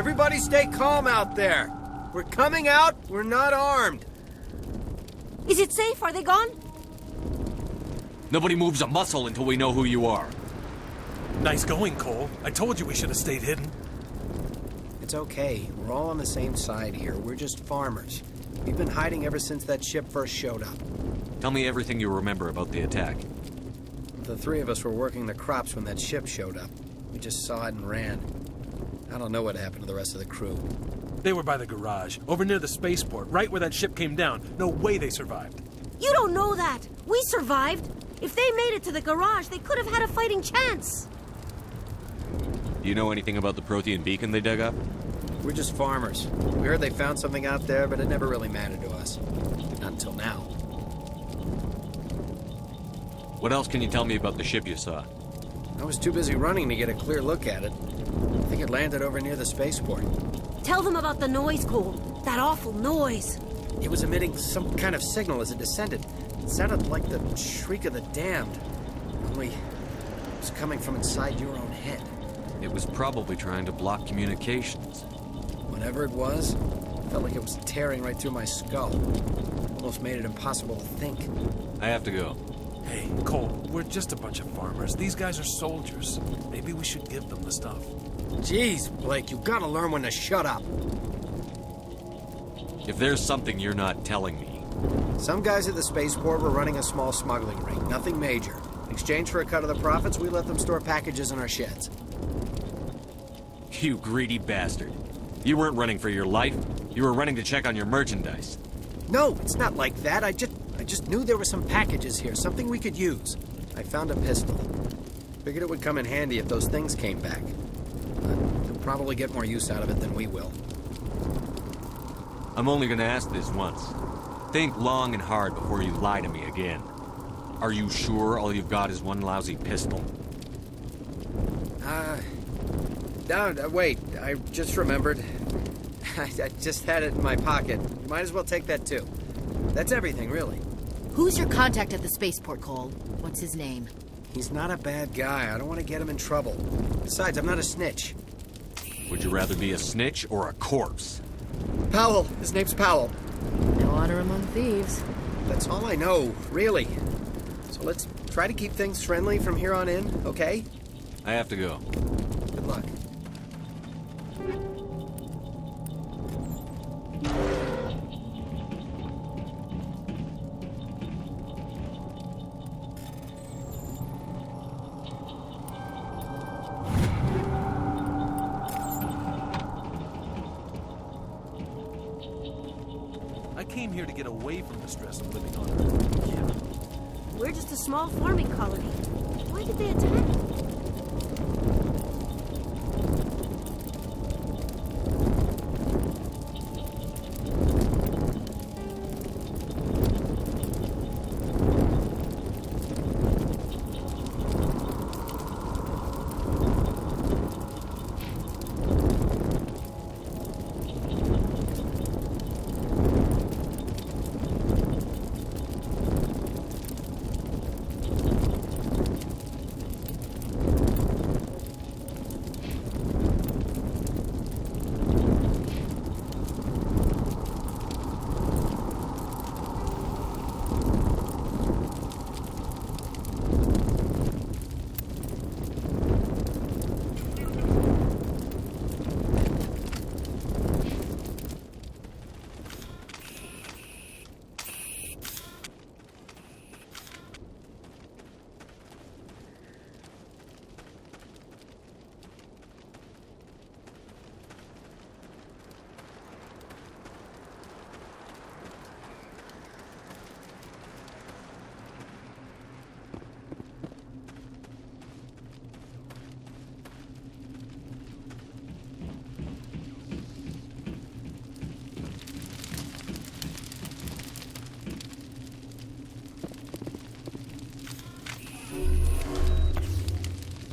Everybody stay calm out there. We're coming out. We're not armed. Is it safe? Are they gone? Nobody moves a muscle until we know who you are. Nice going, Cole. I told you we should have stayed hidden. It's okay. We're all on the same side here. We're just farmers. We've been hiding ever since that ship first showed up. Tell me everything you remember about the attack. The three of us were working the crops when that ship showed up. We just saw it and ran. I don't know what happened to the rest of the crew. They were by the garage, over near the spaceport, right where that ship came down. No way they survived. You don't know that. We survived. If they made it to the garage, they could have had a fighting chance. Do you know anything about the Prothean beacon they dug up? We're just farmers. We heard they found something out there, but it never really mattered to us. Not until now. What else can you tell me about the ship you saw? I was too busy running to get a clear look at it. I think it landed over near the spaceport. Tell them about the noise, Cole. That awful noise. It was emitting some kind of signal as it descended. It sounded like the shriek of the damned. Only it was coming from inside your own head. It was probably trying to block communications. Whatever it was, it felt like it was tearing right through my skull. Almost made it impossible to think. I have to go. Hey, Cole, we're just a bunch of farmers. These guys are soldiers. Maybe we should give them the stuff. Jeez, Blake, you gotta learn when to shut up. If there's something you're not telling me... Some guys at the spaceport were running a small smuggling ring. Nothing major. In exchange for a cut of the profits, we let them store packages in our sheds. You greedy bastard. You weren't running for your life. You were running to check on your merchandise. No, it's not like that. I just knew there were some packages here, something we could use. I found a pistol. Figured it would come in handy if those things came back. They'll probably get more use out of it than we will. I'm only gonna ask this once. Think long and hard before you lie to me again. Are you sure all you've got is one lousy pistol? No, wait. I just remembered. I just had it in my pocket. You might as well take that too. That's everything, really. Who's your contact at the spaceport, Cole? What's his name? He's not a bad guy. I don't want to get him in trouble. Besides, I'm not a snitch. Would you rather be a snitch or a corpse? Powell. His name's Powell. No honor among thieves. That's all I know, really. So let's try to keep things friendly from here on in, okay? I have to go. Good luck. I came here to get away from the stress of living on Earth. Yeah. We're just a small farming colony. Why did they attack?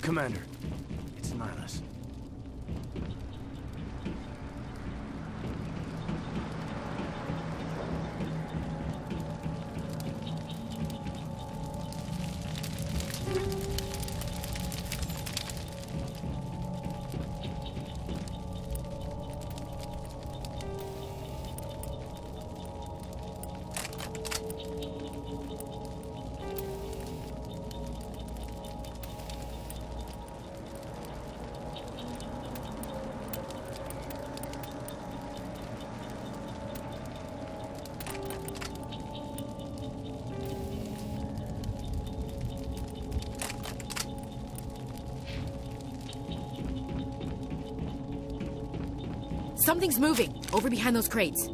Commander, it's Nihilus. Something's moving, over behind those crates.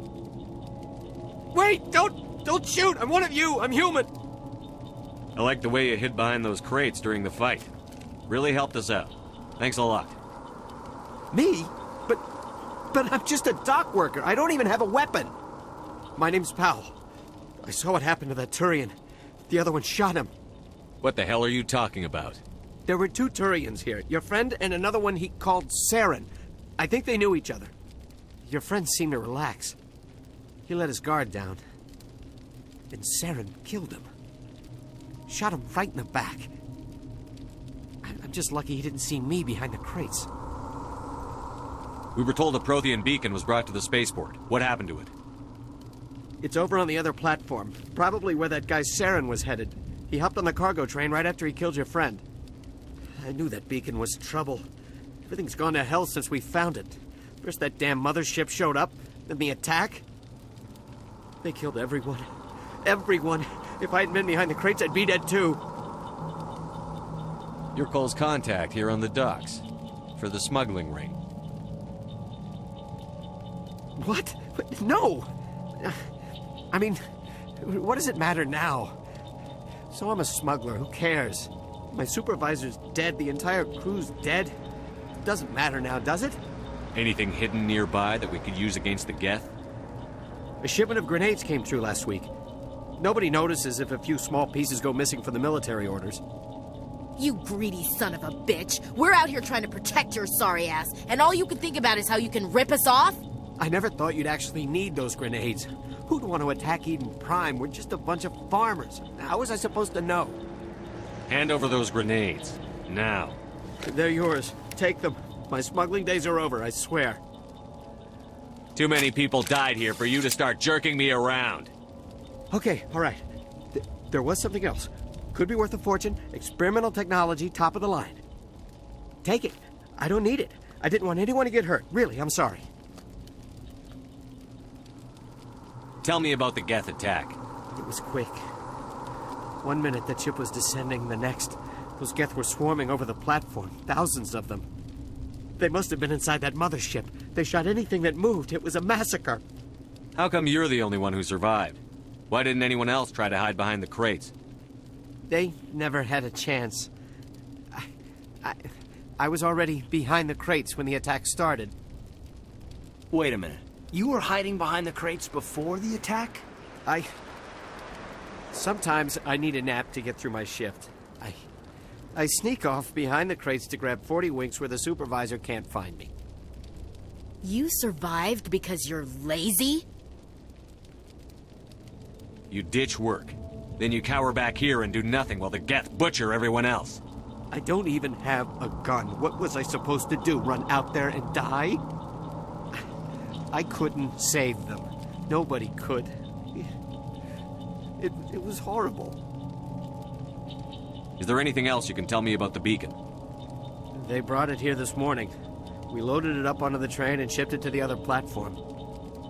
Wait! Don't shoot! I'm one of you! I'm human! I like the way you hid behind those crates during the fight. Really helped us out. Thanks a lot. Me? But I'm just a dock worker. I don't even have a weapon. My name's Powell. I saw what happened to that Turian. The other one shot him. What the hell are you talking about? There were 2 Turians here. Your friend and another one he called Saren. I think they knew each other. Your friend seemed to relax. He let his guard down. And Saren killed him. Shot him right in the back. I'm just lucky he didn't see me behind the crates. We were told a Prothean beacon was brought to the spaceport. What happened to it? It's over on the other platform. Probably where that guy Saren was headed. He hopped on the cargo train right after he killed your friend. I knew that beacon was trouble. Everything's gone to hell since we found it. First that damn mothership showed up, then the attack. They killed everyone. Everyone. If I hadn't been behind the crates, I'd be dead too. You're Cole's contact here on the docks. For the smuggling ring. What? No! I mean, what does it matter now? So I'm a smuggler, who cares? My supervisor's dead, the entire crew's dead. Doesn't matter now, does it? Anything hidden nearby that we could use against the Geth? A shipment of grenades came through last week. Nobody notices if a few small pieces go missing from the military orders. You greedy son of a bitch. We're out here trying to protect your sorry ass, and all you can think about is how you can rip us off? I never thought you'd actually need those grenades. Who'd want to attack Eden Prime? We're just a bunch of farmers. How was I supposed to know? Hand over those grenades. Now. They're yours. Take them. My smuggling days are over, I swear. Too many people died here for you to start jerking me around. Okay, all right. There was something else. Could be worth a fortune. Experimental technology, top of the line. Take it. I don't need it. I didn't want anyone to get hurt. Really, I'm sorry. Tell me about the Geth attack. It was quick. 1 minute that ship was descending, the next, those Geth were swarming over the platform. Thousands of them. They must have been inside that mothership. They shot anything that moved. It was a massacre. How come you're the only one who survived? Why didn't anyone else try to hide behind the crates? They never had a chance. I was already behind the crates when the attack started. Wait a minute. You were hiding behind the crates before the attack? Sometimes I need a nap to get through my shift. I sneak off behind the crates to grab 40 winks where the supervisor can't find me. You survived because you're lazy? You ditch work. Then you cower back here and do nothing while the Geth butcher everyone else. I don't even have a gun. What was I supposed to do? Run out there and die? I couldn't save them. Nobody could. It was horrible. Is there anything else you can tell me about the beacon? They brought it here this morning. We loaded it up onto the train and shipped it to the other platform.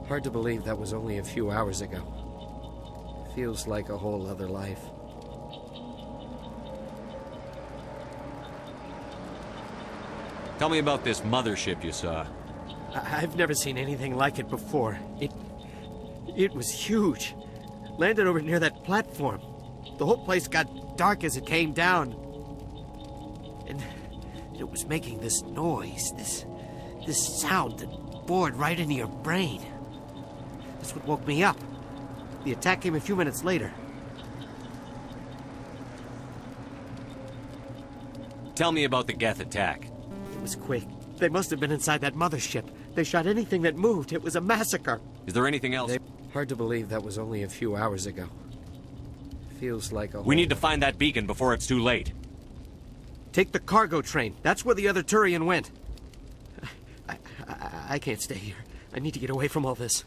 Hard to believe that was only a few hours ago. Feels like a whole other life. Tell me about this mothership you saw. I've never seen anything like it before. It was huge. Landed over near that platform. The whole place got dark as it came down. And it was making this noise, this sound that bored right into your brain. That's what woke me up. The attack came a few minutes later. Tell me about the Geth attack. It was quick. They must have been inside that mothership. They shot anything that moved. It was a massacre. Is there anything else? Hard to believe that was only a few hours ago. Feels like a whole... We need to find that beacon before it's too late. Take the cargo train. That's where the other Turian went. I can't stay here. I need to get away from all this.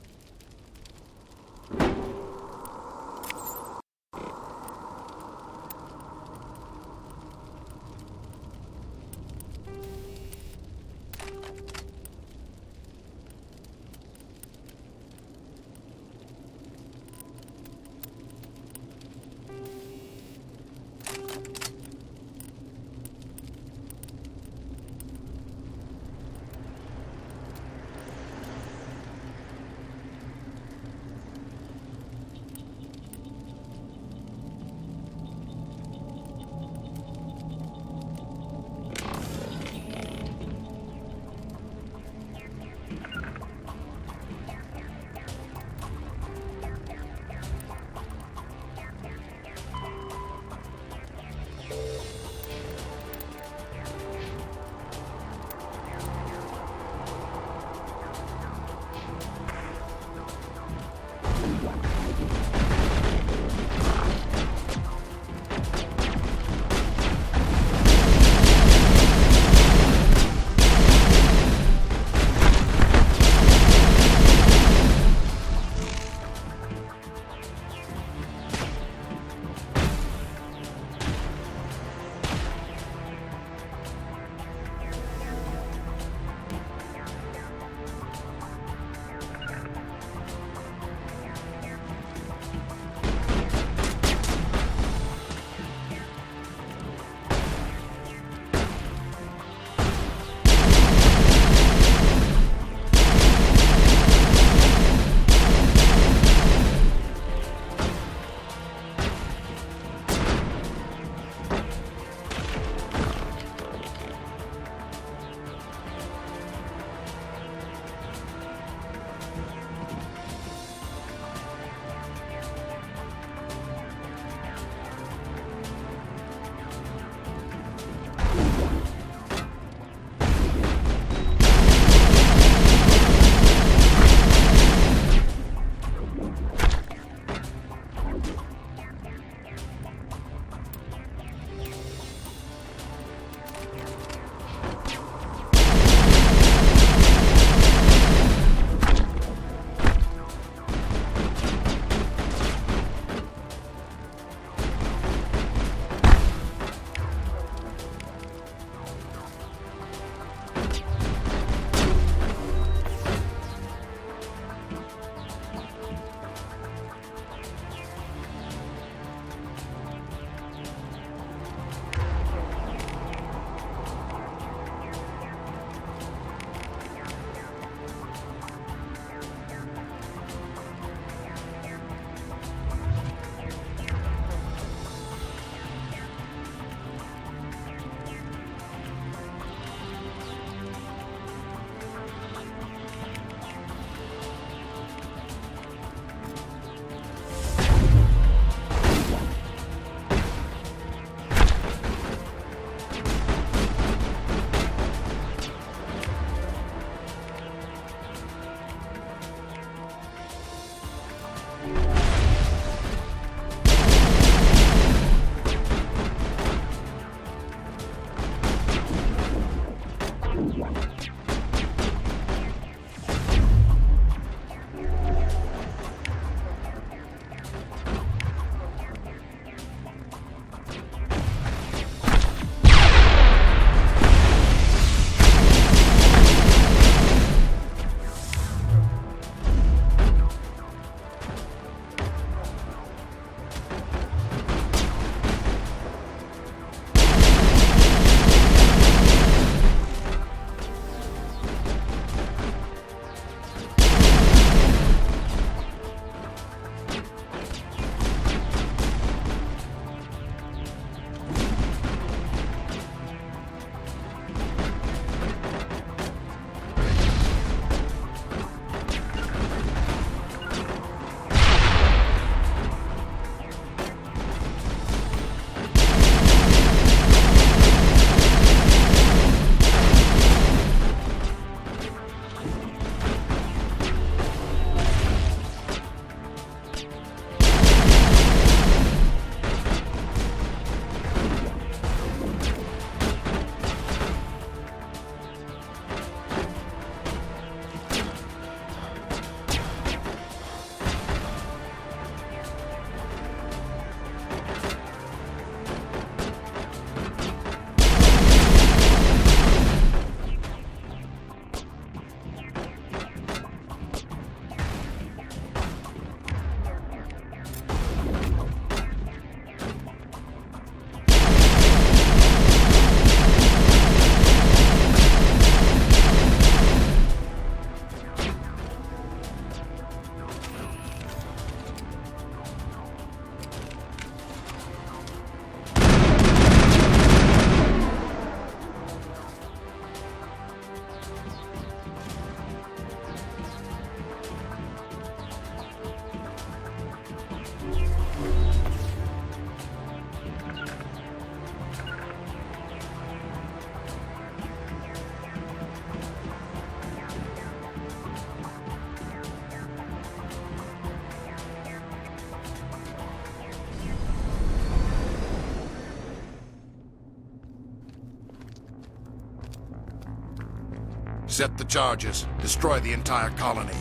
Set the charges. Destroy the entire colony.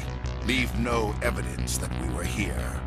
Leave no evidence that we were here.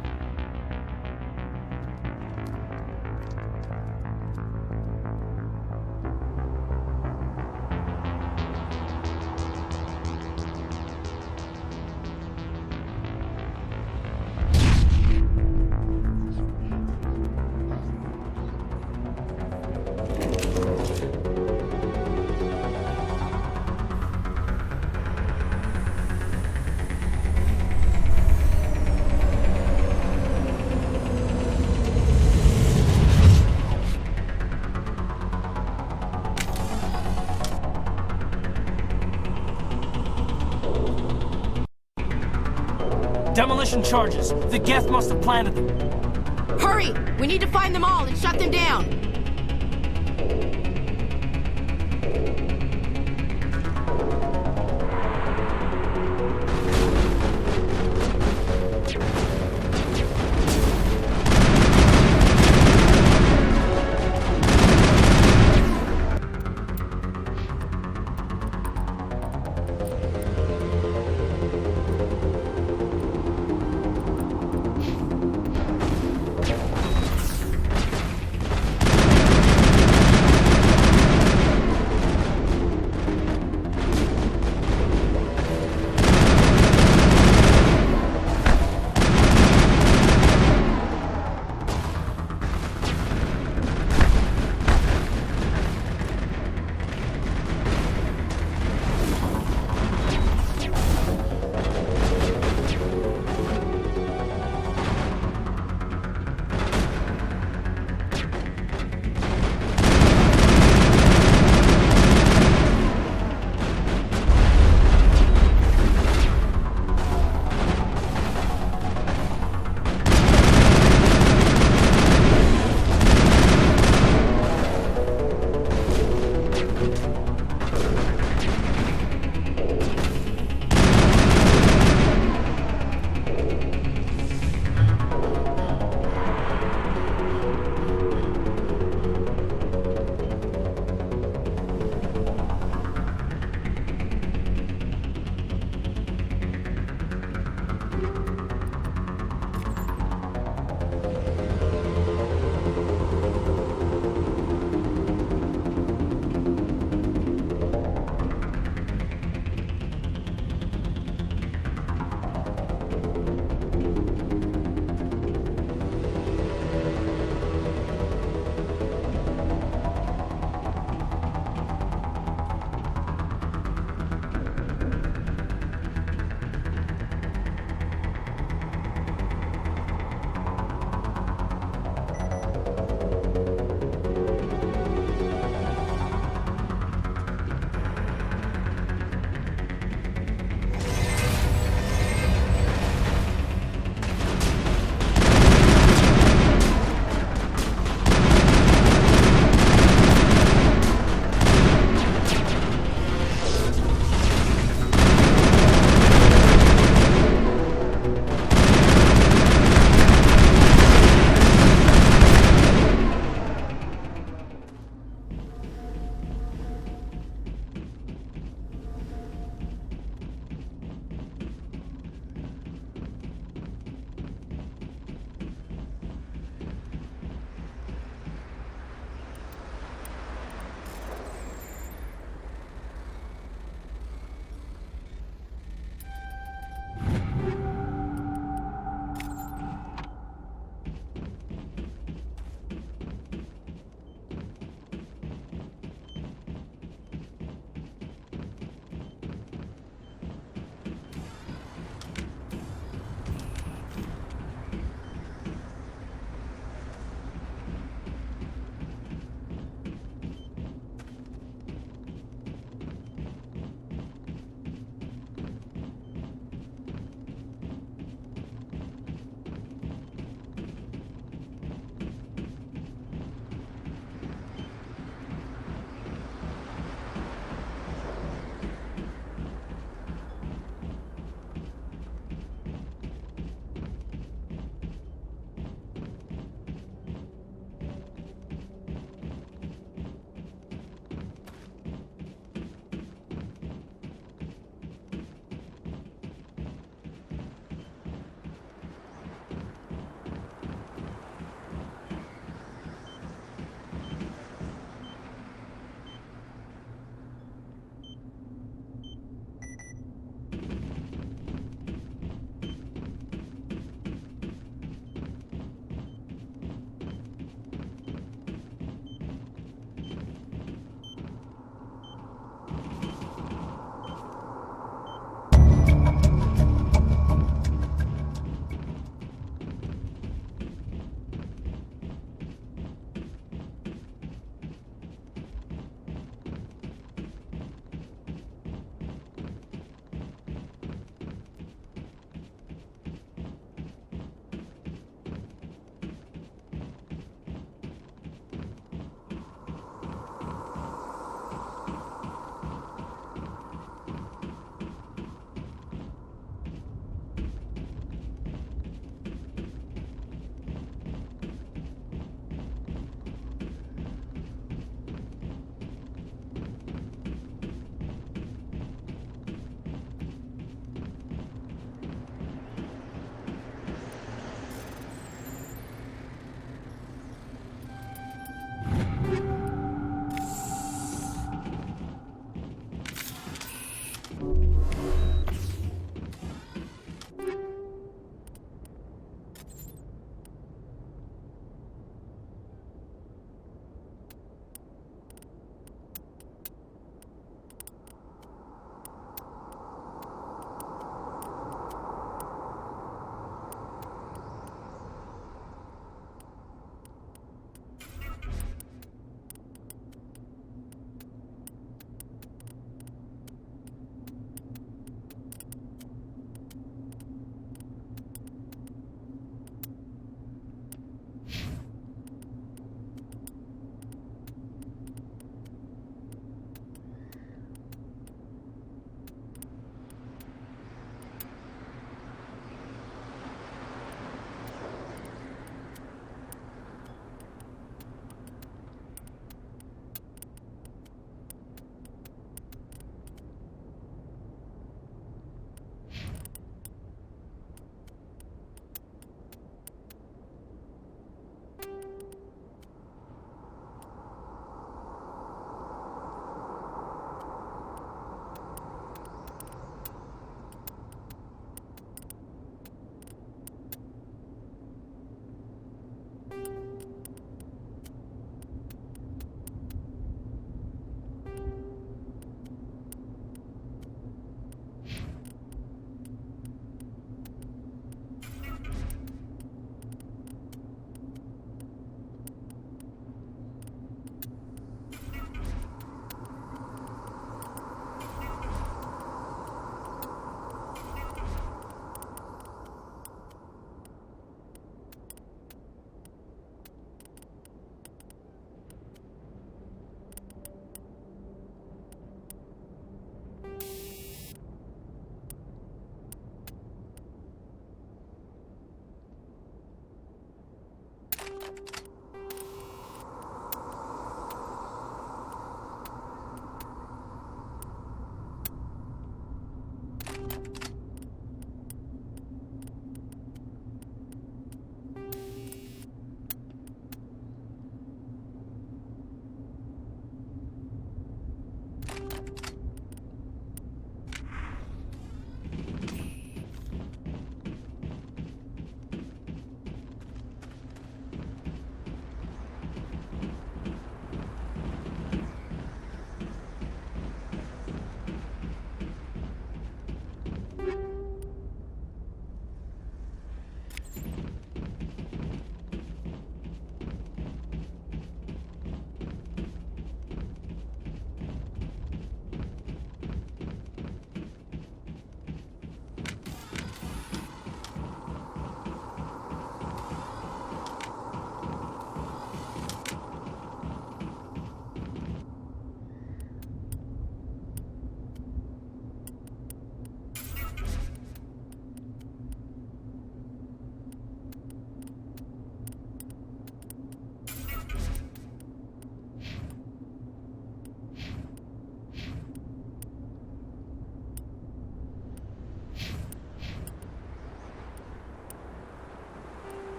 Demolition charges. The Geth must have planted them. Hurry! We need to find them all and shut them down.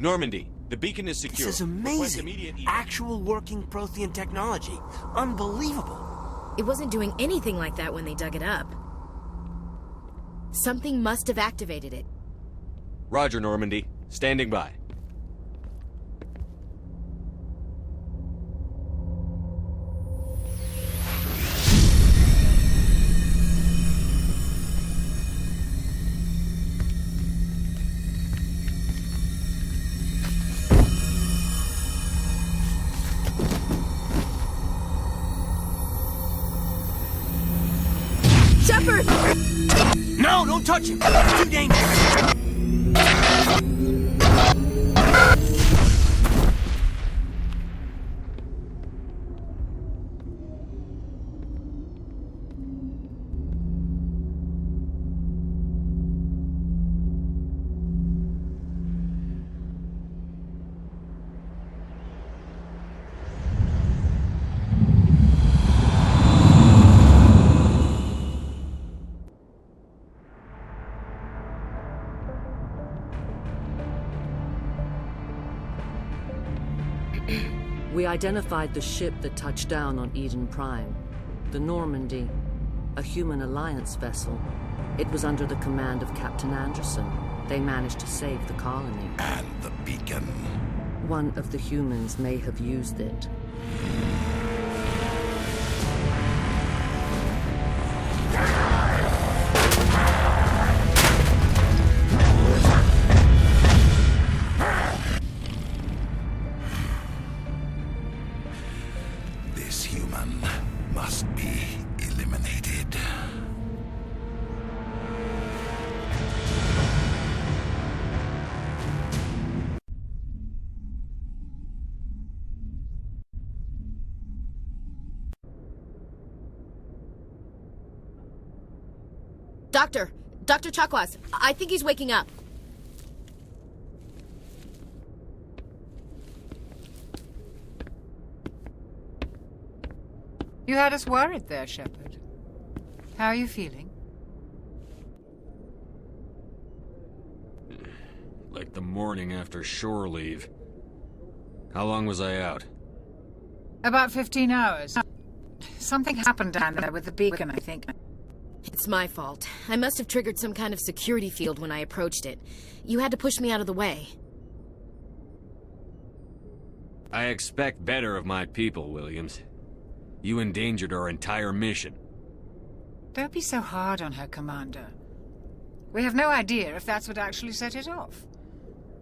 Normandy, the beacon is secure. This is amazing. Actual working Prothean technology. Unbelievable. It wasn't doing anything like that when they dug it up. Something must have activated it. Roger, Normandy. Standing by. Shepard! No, don't touch him! It's too dangerous! We identified the ship that touched down on Eden Prime. The Normandy, a human alliance vessel. It was under the command of Captain Anderson. They managed to save the colony. And the beacon. One of the humans may have used it. This human must be eliminated. Dr. Chakwas, I think he's waking up. You had us worried there, Shepard. How are you feeling? Like the morning after shore leave. How long was I out? About 15 hours. Something happened down there with the beacon, I think. It's my fault. I must have triggered some kind of security field when I approached it. You had to push me out of the way. I expect better of my people, Williams. You endangered our entire mission. Don't be so hard on her, Commander. We have no idea if that's what actually set it off.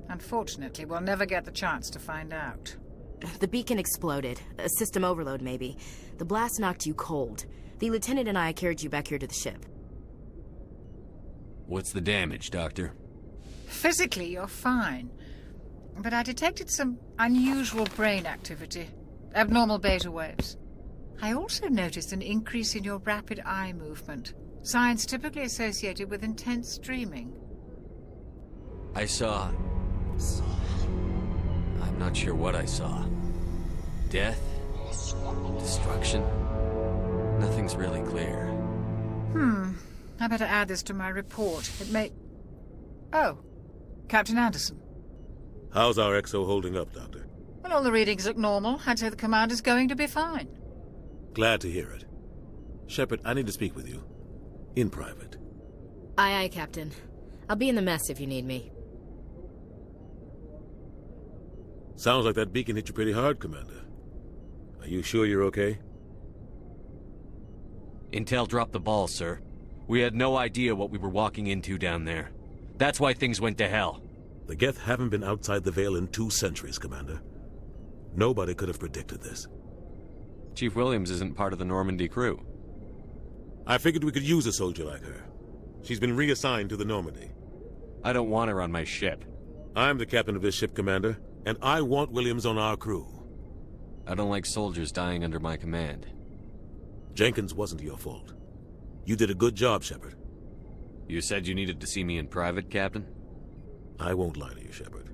Unfortunately, we'll never get the chance to find out. The beacon exploded. A system overload, maybe. The blast knocked you cold. The lieutenant and I carried you back here to the ship. What's the damage, Doctor? Physically, you're fine. But I detected some unusual brain activity. Abnormal beta waves. I also noticed an increase in your rapid eye movement. Signs typically associated with intense dreaming. I saw... I'm not sure what I saw. Death? Destruction? Nothing's really clear. I better add this to my report. It may... Oh, Captain Anderson. How's our XO holding up, Doctor? Well, all the readings look normal. I'd say the commander's going to be fine. Glad to hear it. Shepard, I need to speak with you. In private. Aye, aye, Captain. I'll be in the mess if you need me. Sounds like that beacon hit you pretty hard, Commander. Are you sure you're okay? Intel dropped the ball, sir. We had no idea what we were walking into down there. That's why things went to hell. The Geth haven't been outside the Veil in 2 centuries, Commander. Nobody could have predicted this. Chief Williams isn't part of the Normandy crew. I figured we could use a soldier like her. She's been reassigned to the Normandy. I don't want her on my ship. I'm the captain of this ship, Commander, and I want Williams on our crew. I don't like soldiers dying under my command. Jenkins wasn't your fault. You did a good job, Shepard. You said you needed to see me in private, Captain? I won't lie to you, Shepard.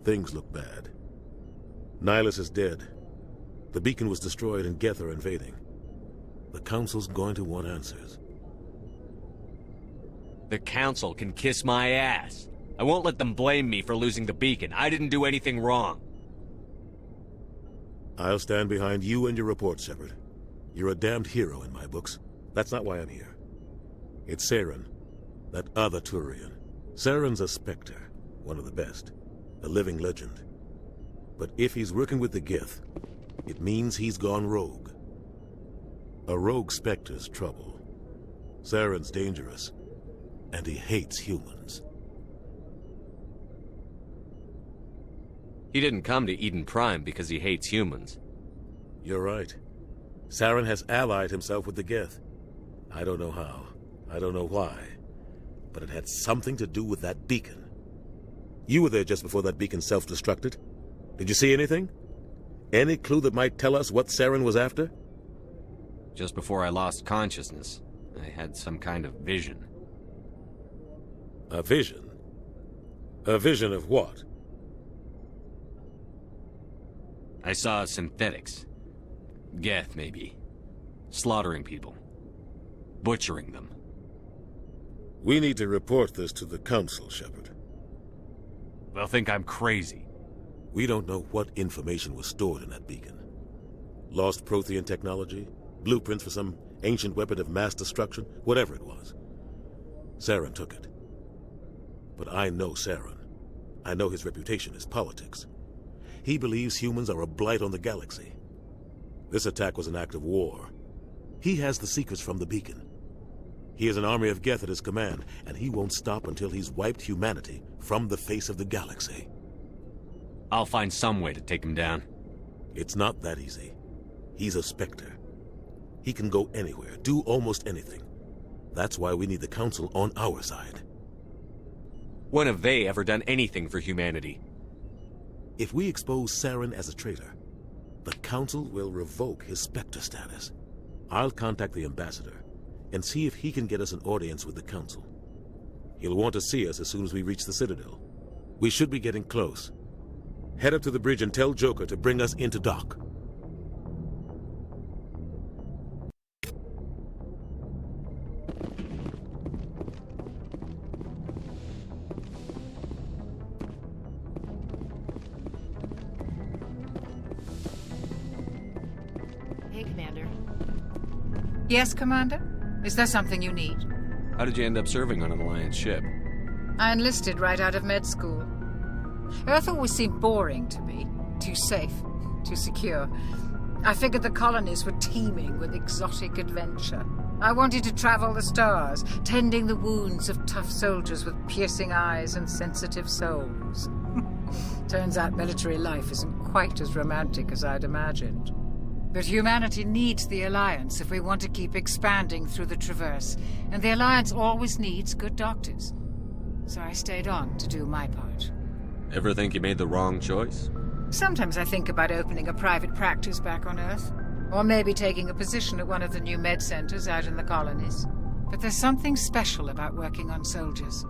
Things look bad. Nihilus is dead. The beacon was destroyed and Geth are invading. The Council's going to want answers. The Council can kiss my ass. I won't let them blame me for losing the beacon. I didn't do anything wrong. I'll stand behind you and your report, Shepard. You're a damned hero in my books. That's not why I'm here. It's Saren, that other Turian. Saren's a Spectre, one of the best, a living legend. But if he's working with the Gith, it means he's gone rogue. A rogue Spectre's trouble. Saren's dangerous, and he hates humans. He didn't come to Eden Prime because he hates humans. You're right. Saren has allied himself with the Geth. I don't know how. I don't know why. But it had something to do with that beacon. You were there just before that beacon self-destructed. Did you see anything? Any clue that might tell us what Saren was after? Just before I lost consciousness, I had some kind of vision. A vision? A vision of what? I saw synthetics. Geth, maybe. Slaughtering people. Butchering them. We need to report this to the Council, Shepard. They'll think I'm crazy. We don't know what information was stored in that beacon. Lost Prothean technology? Blueprints for some ancient weapon of mass destruction? Whatever it was. Saren took it. But I know Saren. I know his reputation is politics. He believes humans are a blight on the galaxy. This attack was an act of war. He has the secrets from the beacon. He has an army of Geth at his command, and he won't stop until he's wiped humanity from the face of the galaxy. I'll find some way to take him down. It's not that easy. He's a Spectre. He can go anywhere, do almost anything. That's why we need the Council on our side. When have they ever done anything for humanity? If we expose Saren as a traitor, the Council will revoke his Spectre status. I'll contact the Ambassador and see if he can get us an audience with the Council. He'll want to see us as soon as we reach the Citadel. We should be getting close. Head up to the bridge and tell Joker to bring us into dock. Hey, Commander. Yes, Commander? Is there something you need? How did you end up serving on an Alliance ship? I enlisted right out of med school. Earth always seemed boring to me. Too safe, too secure. I figured the colonies were teeming with exotic adventure. I wanted to travel the stars, tending the wounds of tough soldiers with piercing eyes and sensitive souls. Turns out military life isn't quite as romantic as I'd imagined. But humanity needs the Alliance if we want to keep expanding through the Traverse, and the Alliance always needs good doctors. So I stayed on to do my part. Ever think you made the wrong choice? Sometimes I think about opening a private practice back on Earth, or maybe taking a position at one of the new med centers out in the colonies. But there's something special about working on soldiers.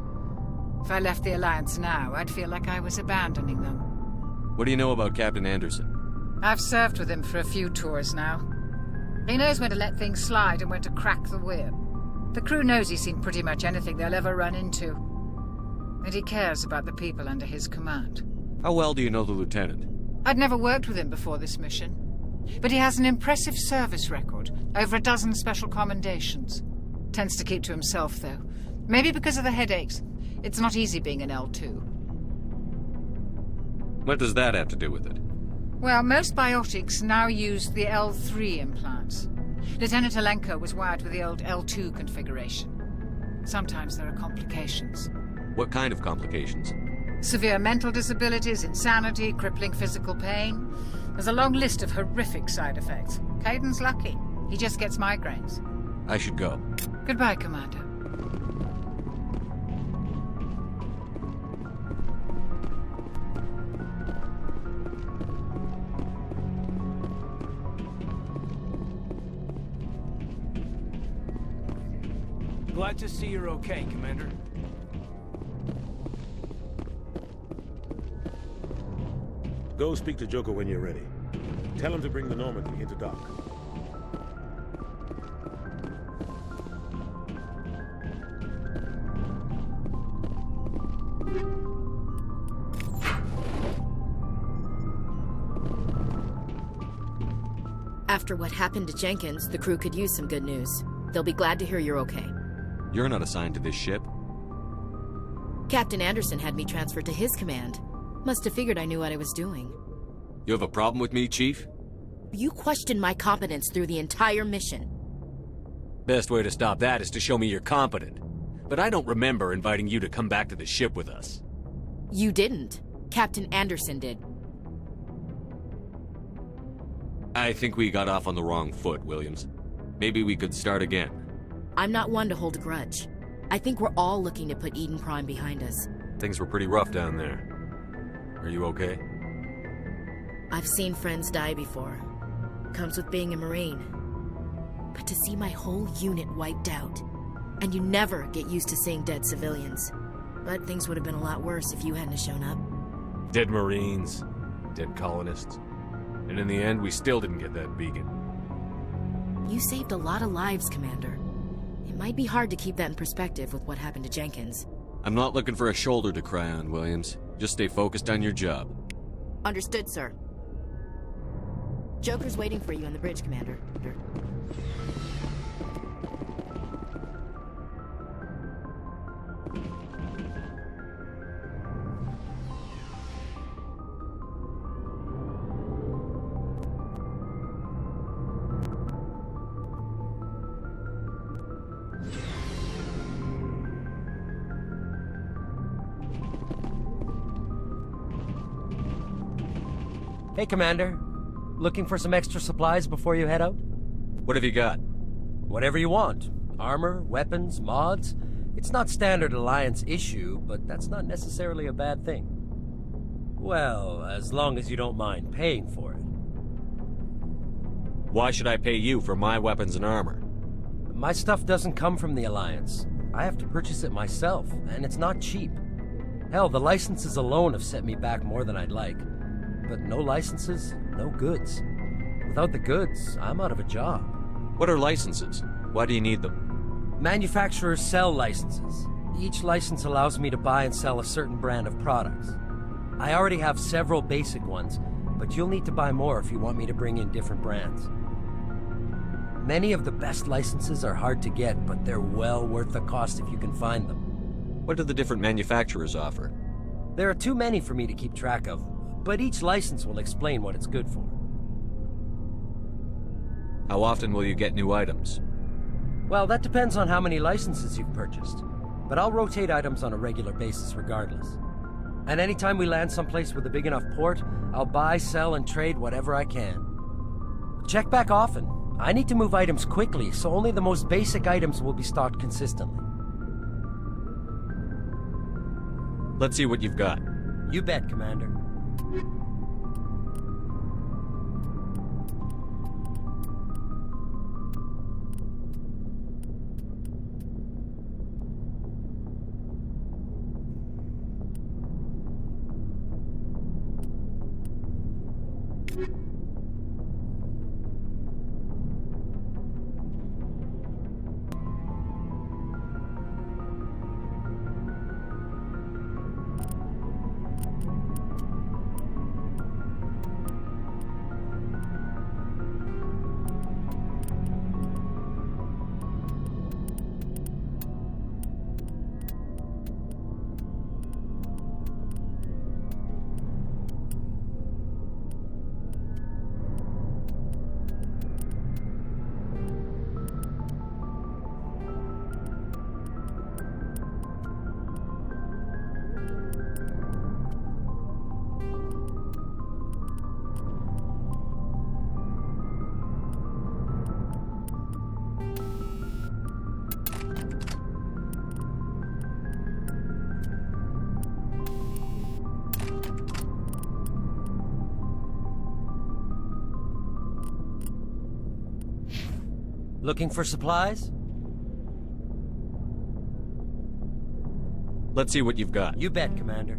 If I left the Alliance now, I'd feel like I was abandoning them. What do you know about Captain Anderson? I've served with him for a few tours now. He knows when to let things slide and when to crack the whip. The crew knows he's seen pretty much anything they'll ever run into. And he cares about the people under his command. How well do you know the Lieutenant? I'd never worked with him before this mission. But he has an impressive service record, over a dozen special commendations. Tends to keep to himself, though. Maybe because of the headaches. It's not easy being an L2. What does that have to do with it? Well, most biotics now use the L3 implants. Lieutenant Alenko was wired with the old L2 configuration. Sometimes there are complications. What kind of complications? Severe mental disabilities, insanity, crippling physical pain. There's a long list of horrific side effects. Caden's lucky. He just gets migraines. I should go. Goodbye, Commander. Glad to see you're okay, Commander. Go speak to Joker when you're ready. Tell him to bring the Normandy into dock. After what happened to Jenkins, the crew could use some good news. They'll be glad to hear you're okay. You're not assigned to this ship. Captain Anderson had me transferred to his command. Must have figured I knew what I was doing. You have a problem with me, Chief? You questioned my competence through the entire mission. Best way to stop that is to show me you're competent. But I don't remember inviting you to come back to the ship with us. You didn't. Captain Anderson did. I think we got off on the wrong foot, Williams. Maybe we could start again. I'm not one to hold a grudge. I think we're all looking to put Eden Prime behind us. Things were pretty rough down there. Are you okay? I've seen friends die before. Comes with being a Marine. But to see my whole unit wiped out, and you never get used to seeing dead civilians. But things would have been a lot worse if you hadn't shown up. Dead Marines, dead colonists. And in the end, we still didn't get that beacon. You saved a lot of lives, Commander. It might be hard to keep that in perspective with what happened to Jenkins. I'm not looking for a shoulder to cry on, Williams. Just stay focused on your job. Understood, sir. Joker's waiting for you on the bridge, Commander. Hey, Commander. Looking for some extra supplies before you head out? What have you got? Whatever you want. Armor, weapons, mods. It's not standard Alliance issue, but that's not necessarily a bad thing. Well, as long as you don't mind paying for it. Why should I pay you for my weapons and armor? My stuff doesn't come from the Alliance. I have to purchase it myself, and it's not cheap. Hell, the licenses alone have set me back more than I'd like. But no licenses, no goods. Without the goods, I'm out of a job. What are licenses? Why do you need them? Manufacturers sell licenses. Each license allows me to buy and sell a certain brand of products. I already have several basic ones, but you'll need to buy more if you want me to bring in different brands. Many of the best licenses are hard to get, but they're well worth the cost if you can find them. What do the different manufacturers offer? There are too many for me to keep track of, but each license will explain what it's good for. How often will you get new items? Well, that depends on how many licenses you've purchased, but I'll rotate items on a regular basis regardless. And anytime we land someplace with a big enough port, I'll buy, sell, and trade whatever I can. Check back often. I need to move items quickly, so only the most basic items will be stocked consistently. Let's see what you've got. You bet, Commander. Looking for supplies? Let's see what you've got. You bet, Commander.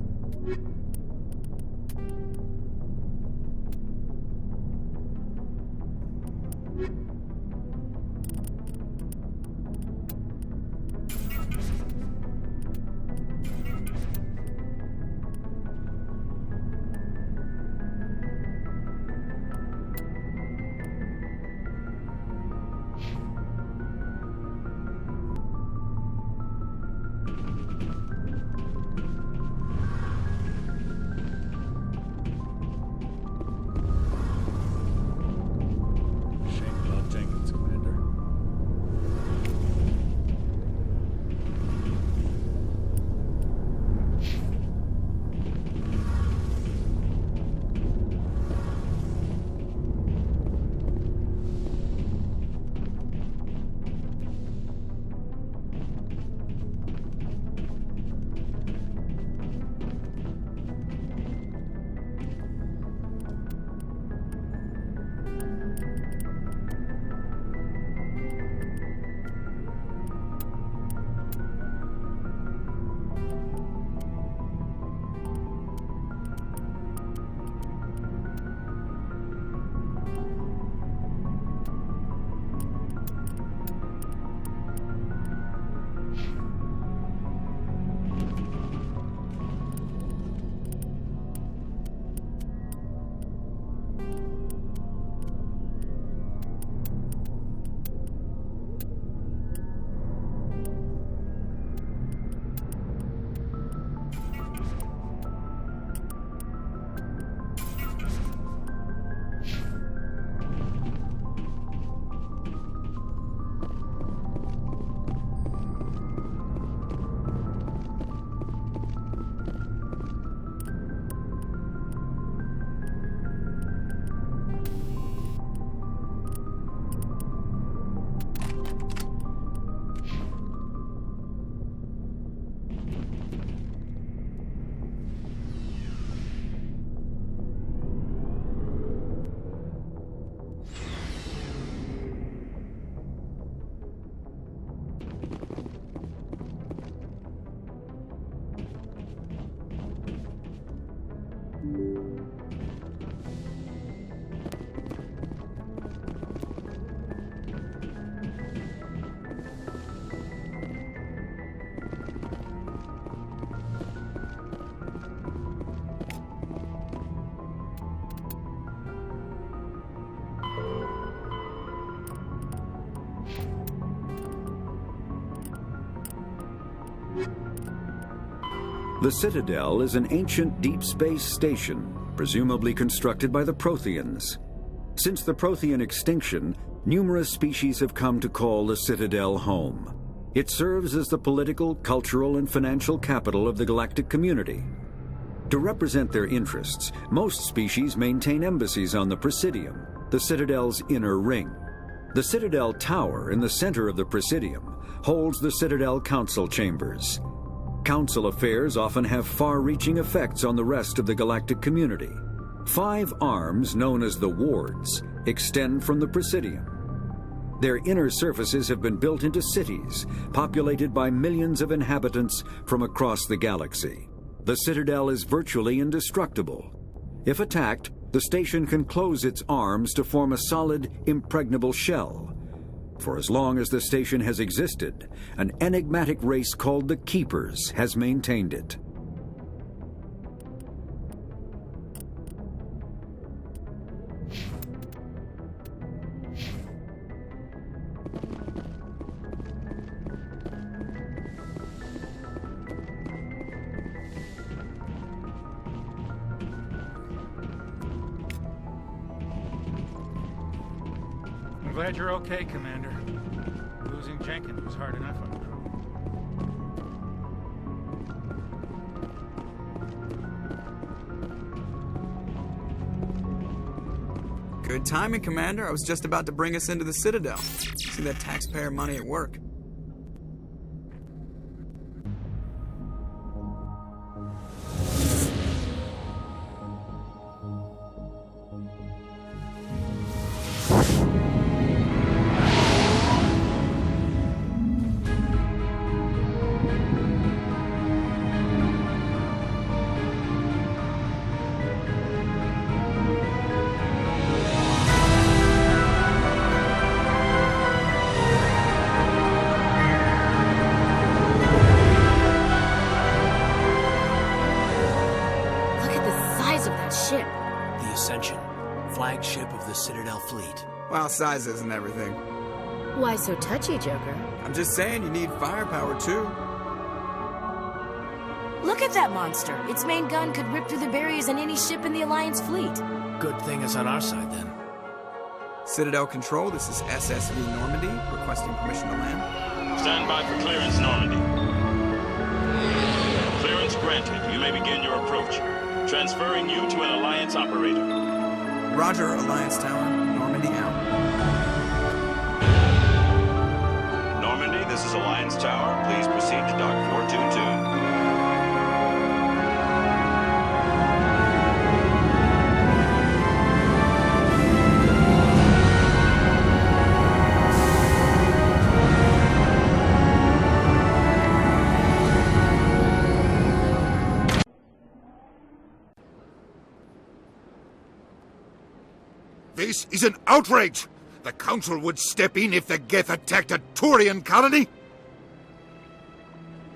The Citadel is an ancient deep space station, presumably constructed by the Protheans. Since the Prothean extinction, numerous species have come to call the Citadel home. It serves as the political, cultural, and financial capital of the galactic community. To represent their interests, most species maintain embassies on the Presidium, the Citadel's inner ring. The Citadel Tower in the center of the Presidium holds the Citadel Council chambers. Council affairs often have far-reaching effects on the rest of the galactic community. 5 arms, known as the wards, extend from the Presidium. Their inner surfaces have been built into cities, populated by millions of inhabitants from across the galaxy. The Citadel is virtually indestructible. If attacked, the station can close its arms to form a solid, impregnable shell. For as long as the station has existed, an enigmatic race called the Keepers has maintained it. I'm glad you're okay, Commander. Losing Jenkins was hard enough on the crew. Good timing, Commander. I was just about to bring us into the Citadel. See that taxpayer money at work. Flagship of the Citadel fleet. Well, size isn't everything. Why so touchy, Joker? I'm just saying you need firepower, too. Look at that monster. Its main gun could rip through the barriers in any ship in the Alliance fleet. Good thing it's on our side, then. Citadel Control, this is SSV Normandy, requesting permission to land. Stand by for clearance, Normandy. Clearance granted. You may begin your approach. Transferring you to an Alliance operator. Roger, Alliance Tower. Normandy out. Normandy, this is Alliance Tower. Please proceed to Dock 422. This is an outrage! The Council would step in if the Geth attacked a Turian colony?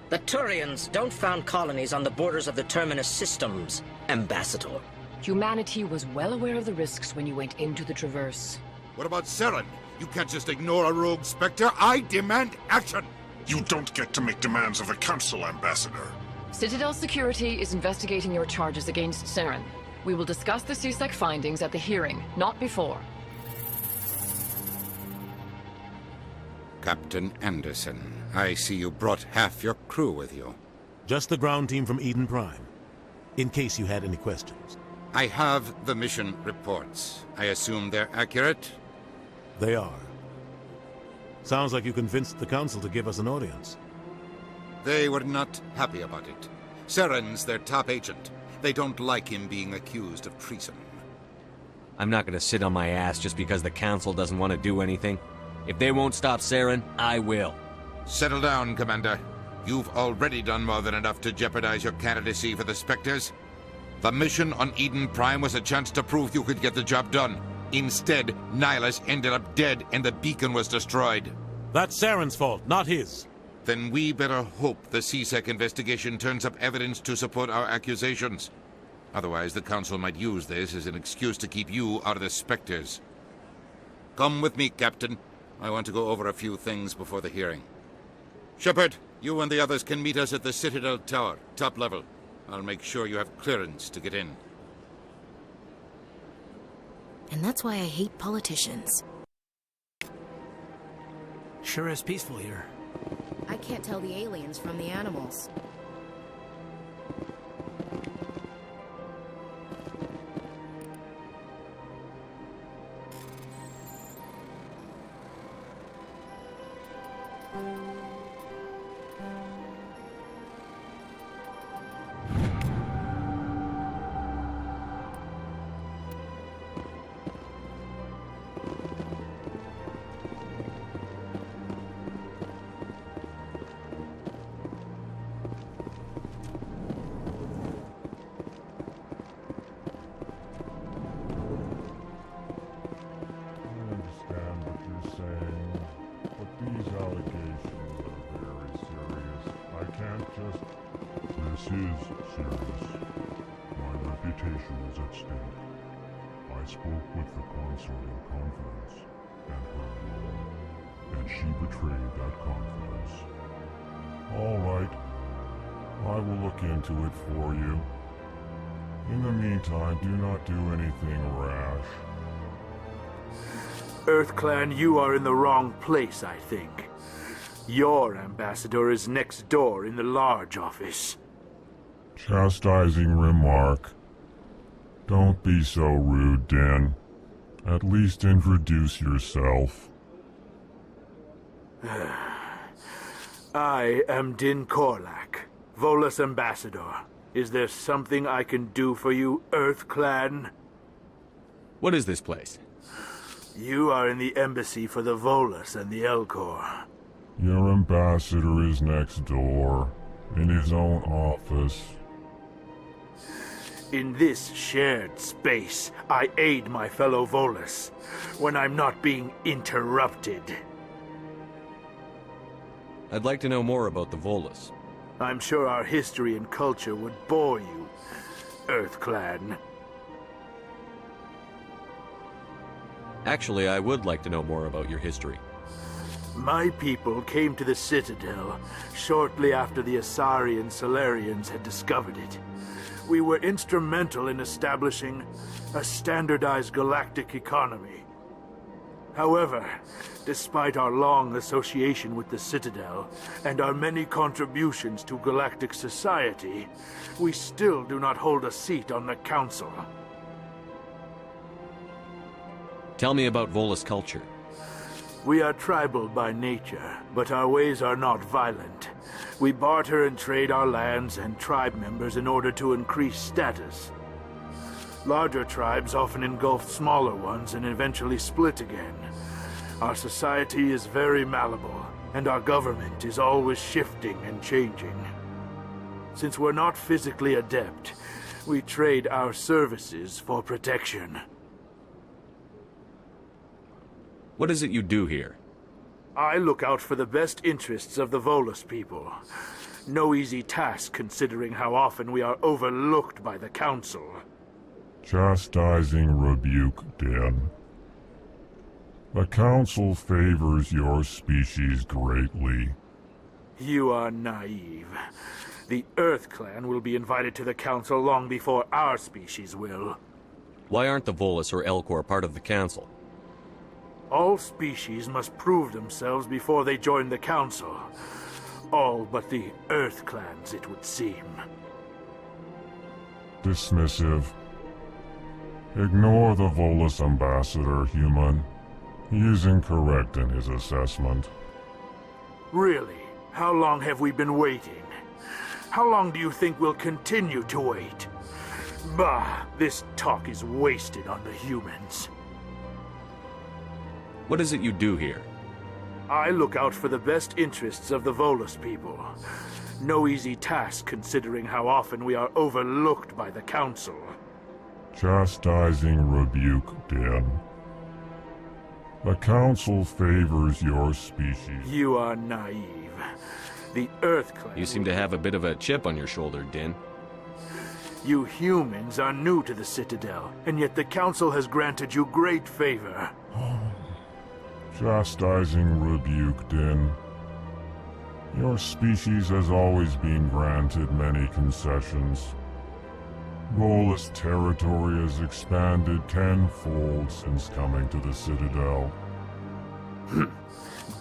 The Turians don't found colonies on the borders of the Terminus systems, Ambassador. Humanity was well aware of the risks when you went into the Traverse. What about Saren? You can't just ignore a rogue Spectre. I demand action! You don't get to make demands of the Council, Ambassador. Citadel Security is investigating your charges against Saren. We will discuss the CSEC findings at the hearing, not before. Captain Anderson, I see you brought half your crew with you. Just the ground team from Eden Prime, in case you had any questions. I have the mission reports. I assume they're accurate? They are. Sounds like you convinced the Council to give us an audience. They were not happy about it. Saren's their top agent. They don't like him being accused of treason. I'm not gonna sit on my ass just because the Council doesn't want to do anything. If they won't stop Saren, I will. Settle down, Commander. You've already done more than enough to jeopardize your candidacy for the Spectres. The mission on Eden Prime was a chance to prove you could get the job done. Instead, Nihilus ended up dead and the beacon was destroyed. That's Saren's fault, not his. Then we better hope the CSEC investigation turns up evidence to support our accusations. Otherwise, the Council might use this as an excuse to keep you out of the Spectres. Come with me, Captain. I want to go over a few things before the hearing. Shepard, You and the others can meet us at the Citadel Tower, top level. I'll make sure you have clearance to get in. And that's why I hate politicians. Sure is peaceful here. I can't tell the aliens from the animals. This is serious. My reputation is at stake. I spoke with the consort in confidence, and her alone, and she betrayed that confidence. All right. I will look into it for you. In the meantime, do not do anything rash. EarthClan, you are in the wrong place, I think. Your ambassador is next door in the large office. Chastising remark. Don't be so rude, Din. At least introduce yourself. I am Din Korlak, Volas ambassador. Is there something I can do for you, EarthClan? What is this place? You are in the embassy for the Volas and the Elcor. Your ambassador is next door, in his own office. In this shared space, I aid my fellow Volas when I'm not being interrupted. I'd like to know more about the Volas. I'm sure our history and culture would bore you, EarthClan. Actually, I would like to know more about your history. My people came to the Citadel shortly after the Asari and Solarians had discovered it. We were instrumental in establishing a standardized galactic economy. However, despite our long association with the Citadel and our many contributions to galactic society, we still do not hold a seat on the Council. Tell me about Volas Culture. We are tribal by nature, but our ways are not violent. We barter and trade our lands and tribe members in order to increase status. Larger tribes often engulf smaller ones and eventually split again. Our society is very malleable, and our government is always shifting and changing. Since we're not physically adept, we trade our services for protection. What is it you do here? I look out for the best interests of the Volas people. No easy task considering how often we are overlooked by the Council. Chastising rebuke, Din. The Council favors your species greatly. You are naive. The EarthClan will be invited to the Council long before our species will. Why aren't the Volas or Elcor part of the Council? All species must prove themselves before they join the Council. All but the EarthClans, it would seem. Dismissive. Ignore the Volas ambassador, human. He is incorrect in his assessment. Really? How long have we been waiting? How long do you think we'll continue to wait? Bah, this talk is wasted on the humans. What is it you do here? I look out for the best interests of the Volas people. No easy task considering how often we are overlooked by the Council. Chastising rebuke, Din. The Council favors your species. You are naive. The EarthClan... You seem to have a bit of a chip on your shoulder, Din. You humans are new to the Citadel, and yet the Council has granted you great favor. Chastising rebuke, Din. Your species has always been granted many concessions. Volas territory has expanded tenfold since coming to the Citadel.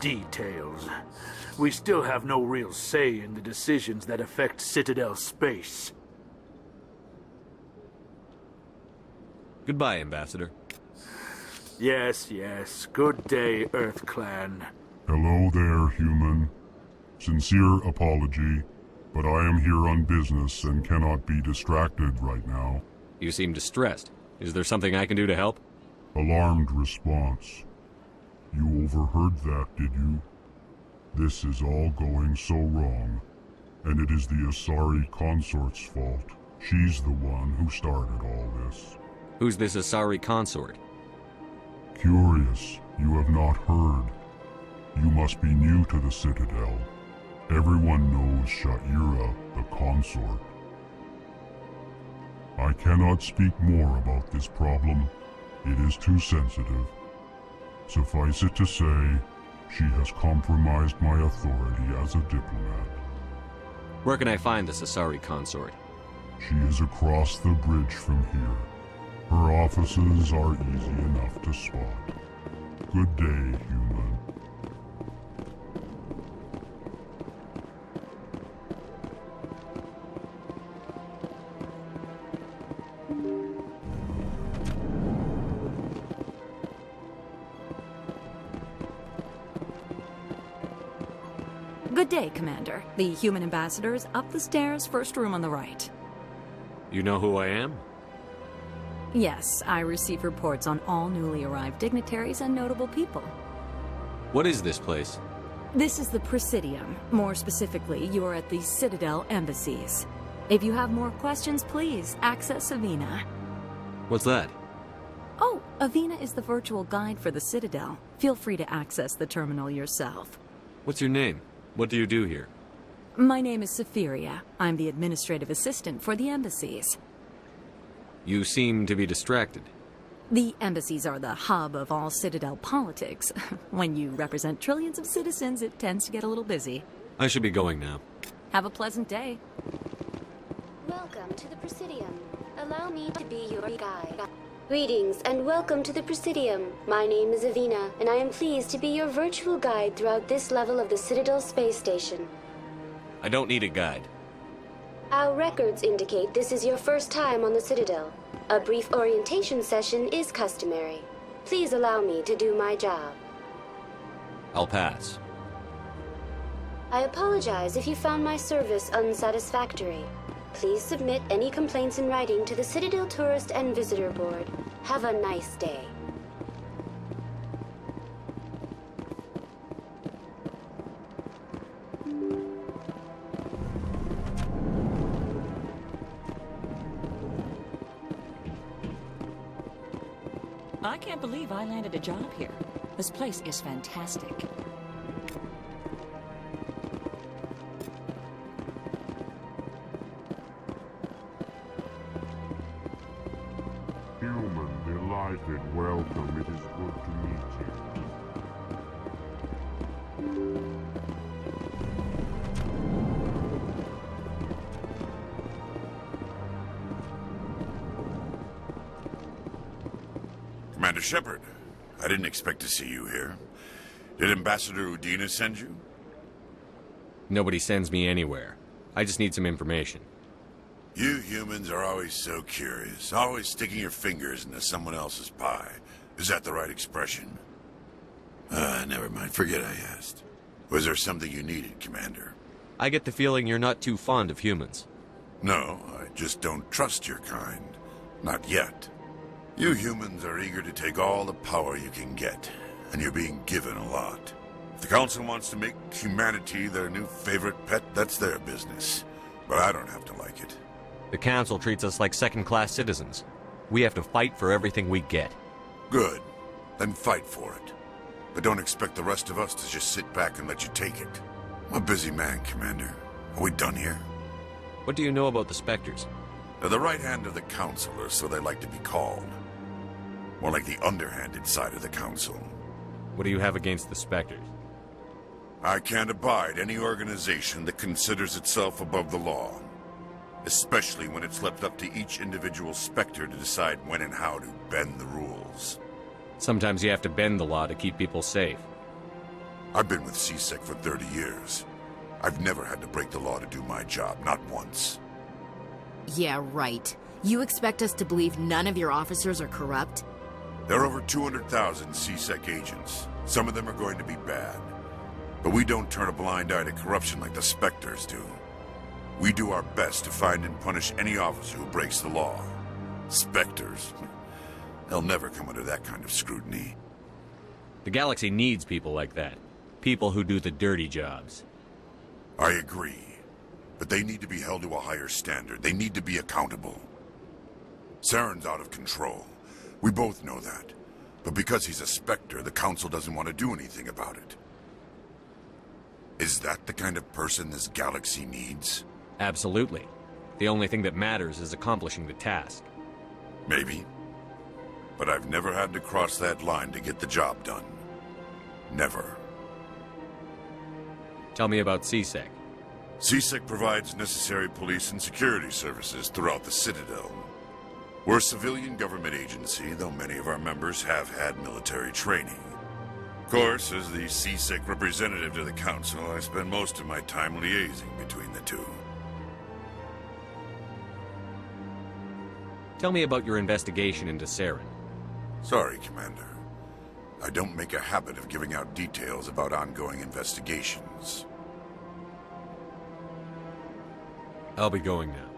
Details. We still have no real say in the decisions that affect Citadel space. Goodbye, Ambassador. Yes, yes. Good day, Earth Clan. Hello there, human. Sincere apology, but I am here on business and cannot be distracted right now. You seem distressed. Is there something I can do to help? Alarmed response. You overheard that, did you? This is all going so wrong, and it is the Asari consort's fault. She's the one who started all this. Who's this Asari consort? Curious, you have not heard. You must be new to the Citadel. Everyone knows Sha'ira, the consort. I cannot speak more about this problem. It is too sensitive. Suffice it to say, she has compromised my authority as a diplomat. Where can I find this Asari consort? She is across the bridge from here. Her offices are easy enough to spot. Good day, human. Good day, Commander. The human ambassador is up the stairs, first room on the right. You know who I am? Yes, I receive reports on all newly arrived dignitaries and notable people. What is this place? This is the Presidium. More specifically, you are at the Citadel Embassies. If you have more questions, please access Avina. What's that? Oh, Avina is the virtual guide for the Citadel. Feel free to access the terminal yourself. What's your name? What do you do here? My name is Safiria. I'm the administrative assistant for the embassies. You seem to be distracted. The embassies are the hub of all Citadel politics. When you represent trillions of citizens, it tends to get a little busy. I should be going now. Have a pleasant day. Welcome to the Presidium. Allow me to be your guide. Greetings and welcome to the Presidium. My name is Avina, and I am pleased to be your virtual guide throughout this level of the Citadel space station. I don't need a guide. Our records indicate this is your first time on the Citadel. A brief orientation session is customary. Please allow me to do my job. I'll pass. I apologize if you found my service unsatisfactory. Please submit any complaints in writing to the Citadel Tourist and Visitor Board. Have a nice day. I can't believe I landed a job here. This place is fantastic. Human, delighted, welcome. It is good to meet you. Commander Shepard, I didn't expect to see you here. Did Ambassador Udina send you? Nobody sends me anywhere. I just need some information. You humans are always so curious, always sticking your fingers into someone else's pie. Is that the right expression? Never mind. Forget I asked. Was there something you needed, Commander? I get the feeling you're not too fond of humans. No, I just don't trust your kind. Not yet. You humans are eager to take all the power you can get, and you're being given a lot. If the Council wants to make humanity their new favorite pet, that's their business. But I don't have to like it. The Council treats us like second-class citizens. We have to fight for everything we get. Good. Then fight for it. But don't expect the rest of us to just sit back and let you take it. I'm a busy man, Commander. Are we done here? What do you know about the Spectres? They're the right hand of the Council, or so they like to be called. More like the underhanded side of the Council. What do you have against the Spectres? I can't abide any organization that considers itself above the law. Especially when it's left up to each individual Spectre to decide when and how to bend the rules. Sometimes you have to bend the law to keep people safe. I've been with CSEC for 30 years. I've never had to break the law to do my job, not once. Yeah, right. You expect us to believe none of your officers are corrupt? There are over 200,000 CSEC agents. Some of them are going to be bad. But we don't turn a blind eye to corruption like the Spectres do. We do our best to find and punish any officer who breaks the law. Spectres. They'll never come under that kind of scrutiny. The galaxy needs people like that. People who do the dirty jobs. I agree. But they need to be held to a higher standard. They need to be accountable. Saren's out of control. We both know that. But because he's a Spectre, the Council doesn't want to do anything about it. Is that the kind of person this galaxy needs? Absolutely. The only thing that matters is accomplishing the task. Maybe. But I've never had to cross that line to get the job done. Never. Tell me about CSEC. CSEC provides necessary police and security services throughout the Citadel. We're a civilian government agency, though many of our members have had military training. Of course, as the CSEC representative to the Council, I spend most of my time liaising between the two. Tell me about your investigation into Saren. Sorry, Commander. I don't make a habit of giving out details about ongoing investigations. I'll be going now.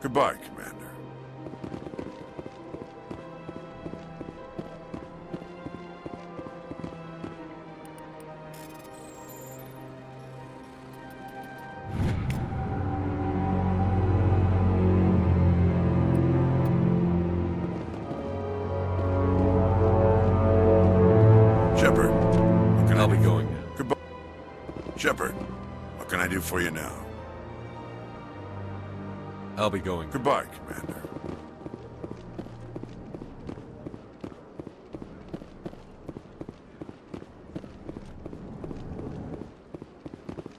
Goodbye, Commander. Shepard, what can I do for you now? I'll be going. Goodbye, Commander.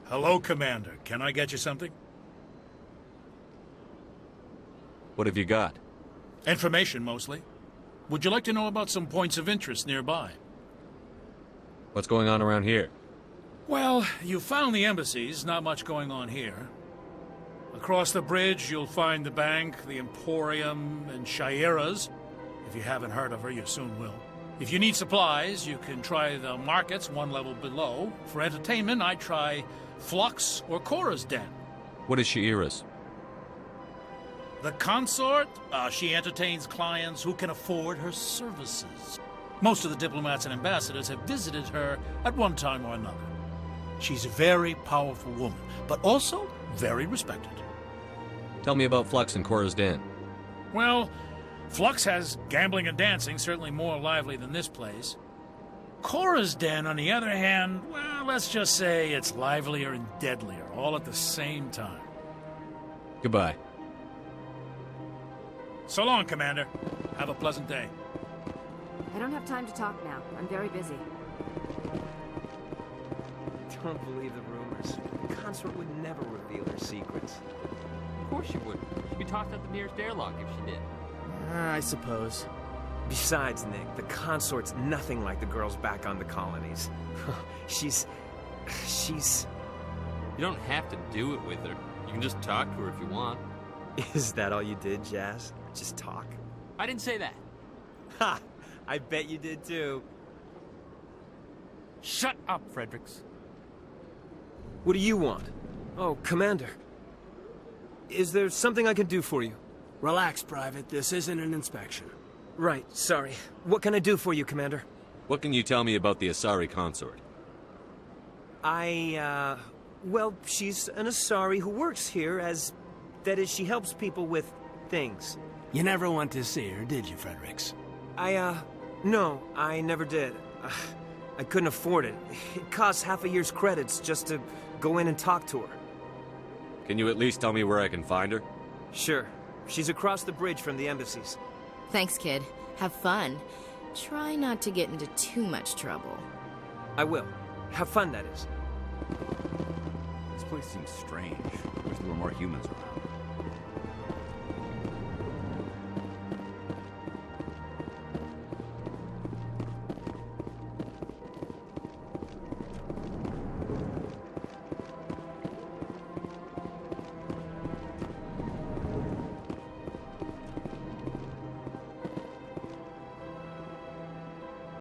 Hello, Commander. Can I get you something? What have you got? Information, mostly. Would you like to know about some points of interest nearby? What's going on around here? Well, you found the embassies, not much going on here. Across the bridge, you'll find the bank, the Emporium, and Shaira's. If you haven't heard of her, you soon will. If you need supplies, you can try the markets one level below. For entertainment, I'd try Flux or Cora's Den. What is Shaira's? The consort? She entertains clients who can afford her services. Most of the diplomats and ambassadors have visited her at one time or another. She's a very powerful woman, but also very respected. Tell me about Flux and Cora's Den. Well, Flux has gambling and dancing, certainly more lively than this place. Cora's Den, on the other hand, well, let's just say it's livelier and deadlier, all at the same time. Goodbye. So long, Commander. Have a pleasant day. I don't have time to talk now. I'm very busy. Don't believe the rumors. The consort would never reveal her secrets. Of course she wouldn't. She'd be tossed out the nearest airlock if she did. I suppose. Besides, Nick, the consort's nothing like the girls back on the colonies. She's... You don't have to do it with her. You can just talk to her if you want. Is that all you did, Jazz? Just talk? I didn't say that. Ha! I bet you did too. Shut up, Fredericks. What do you want? Oh, Commander. Is there something I can do for you? Relax, Private. This isn't an inspection. Right, sorry. What can I do for you, Commander? What can you tell me about the Asari consort? Well, she's an Asari who works here as... That is, she helps people with things. You never went to see her, did you, Fredericks? No, I never did. I couldn't afford it. It costs half a year's credits just to go in and talk to her. Can you at least tell me where I can find her? Sure. She's across the bridge from the embassies. Thanks, kid. Have fun. Try not to get into too much trouble. I will. Have fun, that is. This place seems strange. I wish there were more humans around.